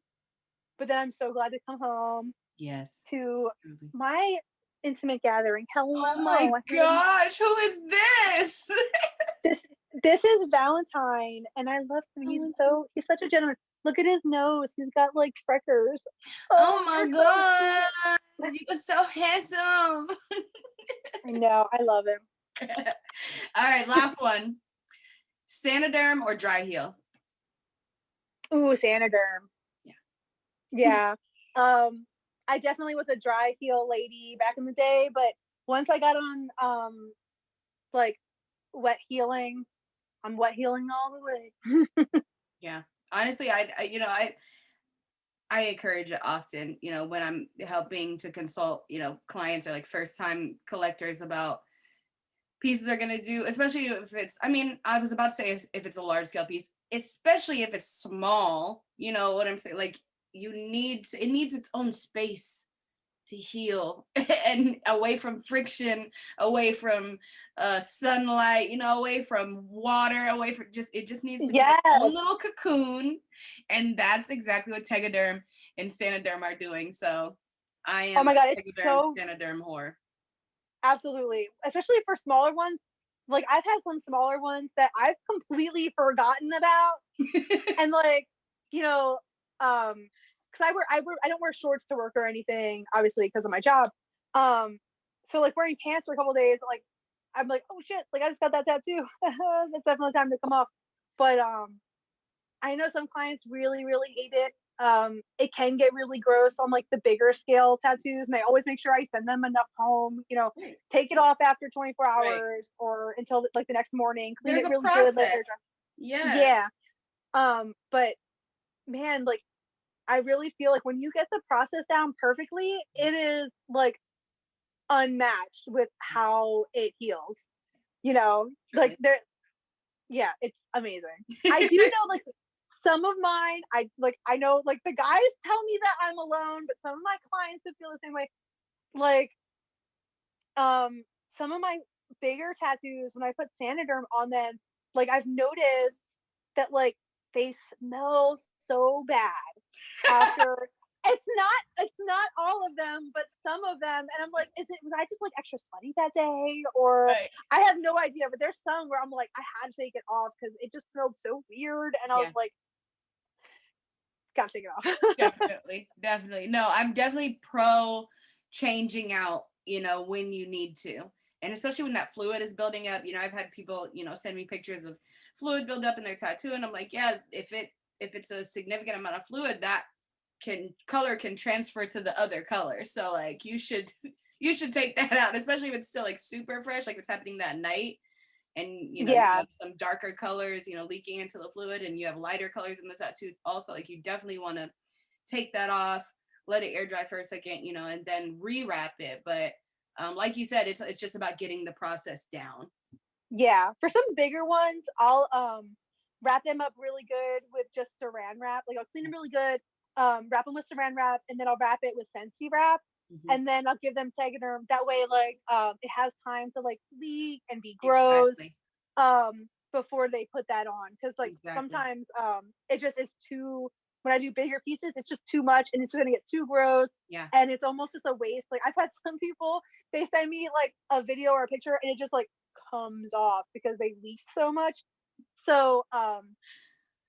but then I'm so glad to come home Yes. to Truly. my intimate gathering. Hello. Oh my gosh, who is this? This is Valentine, and I love him. He's such a gentleman. Look at his nose. He's got like freckles. Oh my you're so god, you are so handsome. cute. I know. I love him. All right, last one. Sanoderm or dry heel? Ooh, Sanoderm. Yeah. Yeah. I definitely was a dry heel lady back in the day, but once I got on like wet healing, I'm wet healing all the way. Yeah. Honestly, I encourage it often, when I'm helping to consult, clients or like first time collectors about pieces they're going to do, especially if it's, I was about to say if it's a large scale piece, especially if it's small, you know what I'm saying? Like it needs its own space to heal and away from friction, away from sunlight, away from water, away from it just needs to be its own little cocoon. And that's exactly what Tegaderm and Sanoderm are doing. So I am oh my god, a it's Tegaderm so Sanoderm whore. absolutely, especially for smaller ones. Like I've had some smaller ones that I've completely forgotten about, and like because I don't wear shorts to work or anything, obviously because of my job. So like wearing pants for a couple of days, like I'm like, oh shit, like I just got that tattoo. That's definitely time to come off. But I know some clients really, really hate it. It can get really gross on like the bigger scale tattoos, and I always make sure I send them enough home. Right. Take it off after 24 hours Right. or until like the next morning. Clean There's it a really process. good. Let it dry. Yeah. But man, like I really feel like when you get the process down perfectly, it is like unmatched with how it heals. Like yeah, it's amazing. I do know like some of mine, I know like the guys tell me that I'm alone, but some of my clients that feel the same way. Like some of my bigger tattoos, when I put Sanoderm on them, like I've noticed that like they smell so bad after. It's not all of them, but some of them, and I'm like, was I just like extra sweaty that day, or Right. I have no idea. But there's some where I'm like, I had to take it off because it just smelled so weird, and I was like, gotta take it off. Definitely. No, I'm definitely pro changing out, when you need to. And especially when that fluid is building up, I've had people, send me pictures of fluid build up in their tattoo. And I'm like, yeah, if it's a significant amount of fluid, that color can transfer to the other color. So like you should take that out, especially if it's still like super fresh, like it's happening that night. And you have some darker colors, leaking into the fluid, and you have lighter colors in the tattoo also. Like you definitely want to take that off, let it air dry for a second, and then rewrap it. But like you said, it's just about getting the process down. Yeah, for some bigger ones, I'll wrap them up really good with just saran wrap. Like I'll clean them really good, wrap them with saran wrap, and then I'll wrap it with Scentsy wrap, and then I'll give them Tegaderm. That way, like it has time to like leak and be gross, before they put that on. Because like sometimes it just is too. When I do bigger pieces, it's just too much, and it's gonna get too gross. Yeah. And it's almost just a waste. Like I've had some people, they send me like a video or a picture, and it just like comes off because they leak so much. So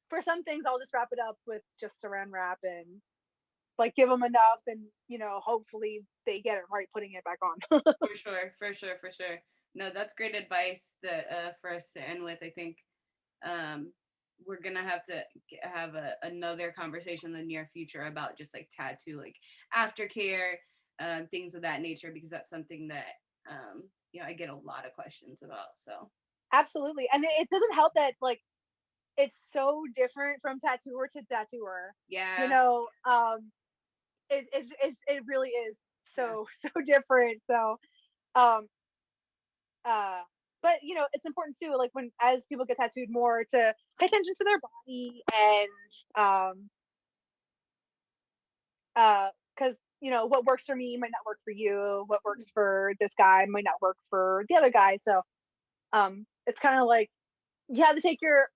for some things I'll just wrap it up with just saran wrap and like give them enough, and hopefully they get it right putting it back on. For sure. No, that's great advice that for us to end with. I think we're gonna have to have another conversation in the near future about just like tattoo, like aftercare, things of that nature, because that's something that I get a lot of questions about. So Absolutely. And it doesn't help that like it's so different from tattooer to tattooer. You yeah, know, it really is so so different. So um uh but it's important too, like when as people get tattooed more, to pay attention to their body, and because what works for me might not work for you, what works for this guy might not work for the other guy. So it's kind of like you have to take your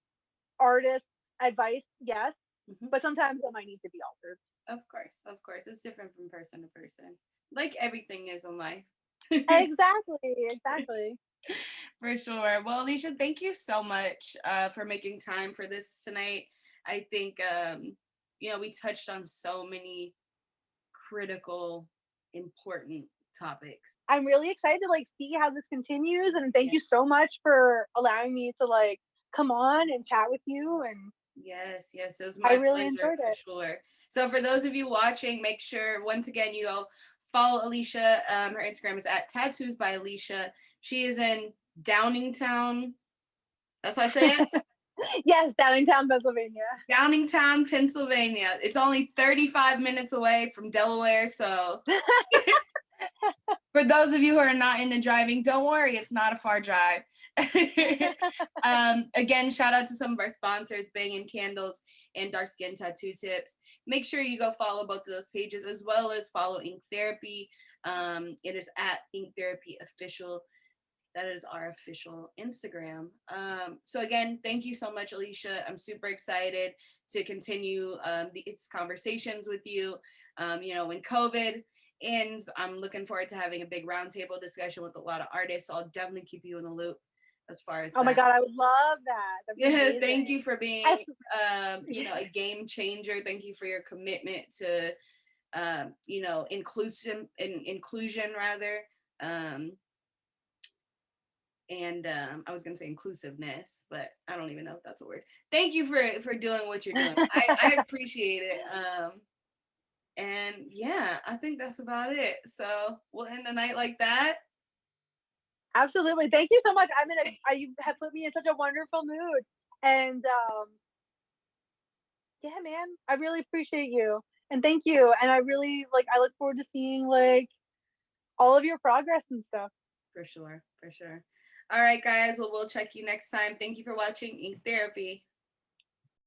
artist advice, yes, mhm. but sometimes it might need to be altered. Of course, it's different from person to person, like everything is in life. Exactly. For sure. Well, Alicia, thank you so much for making time for this tonight. I think we touched on so many critical, important topics. I'm really excited to like see how this continues, and thank Yeah. you so much for allowing me to like come on and chat with you, and Yes, it was I my really pleasure enjoyed for it. sure. So for those of you watching, make sure once again you go follow Alicia. Her Instagram is at Tattoos by Alicia. She is in Downingtown. That's how I say it. Yes, Downingtown, Pennsylvania. Downingtown, Pennsylvania. It's only 35 minutes away from Delaware. So for those of you who are not into driving, don't worry, it's not a far drive. Again, shout out to some of our sponsors, Bang & Candles and Dark Skin Tattoo Tips. Make sure you go follow both of those pages, as well as follow Ink Therapy. It is at Ink Therapy Official. That is our official Instagram. So again, thank you so much, Alicia. I'm super excited to continue these conversations with you. When COVID ends, I'm looking forward to having a big roundtable discussion with a lot of artists. So I'll definitely keep you in the loop as far as Oh my that. god, I would love that. That'd be Yeah, amazing. thank you for being, I, a game changer. Thank you for your commitment to, inclusion rather. And I was gonna say inclusiveness, but I don't even know if that's a word. Thank you for doing what you're doing. I appreciate it. And yeah, I think that's about it. So we'll end the night like that. Absolutely. Thank you so much. You have put me in such a wonderful mood. And yeah, man, I really appreciate you. And thank you. And I look forward to seeing like all of your progress and stuff. For sure. All right, guys. Well, we'll check you next time. Thank you for watching Ink Therapy.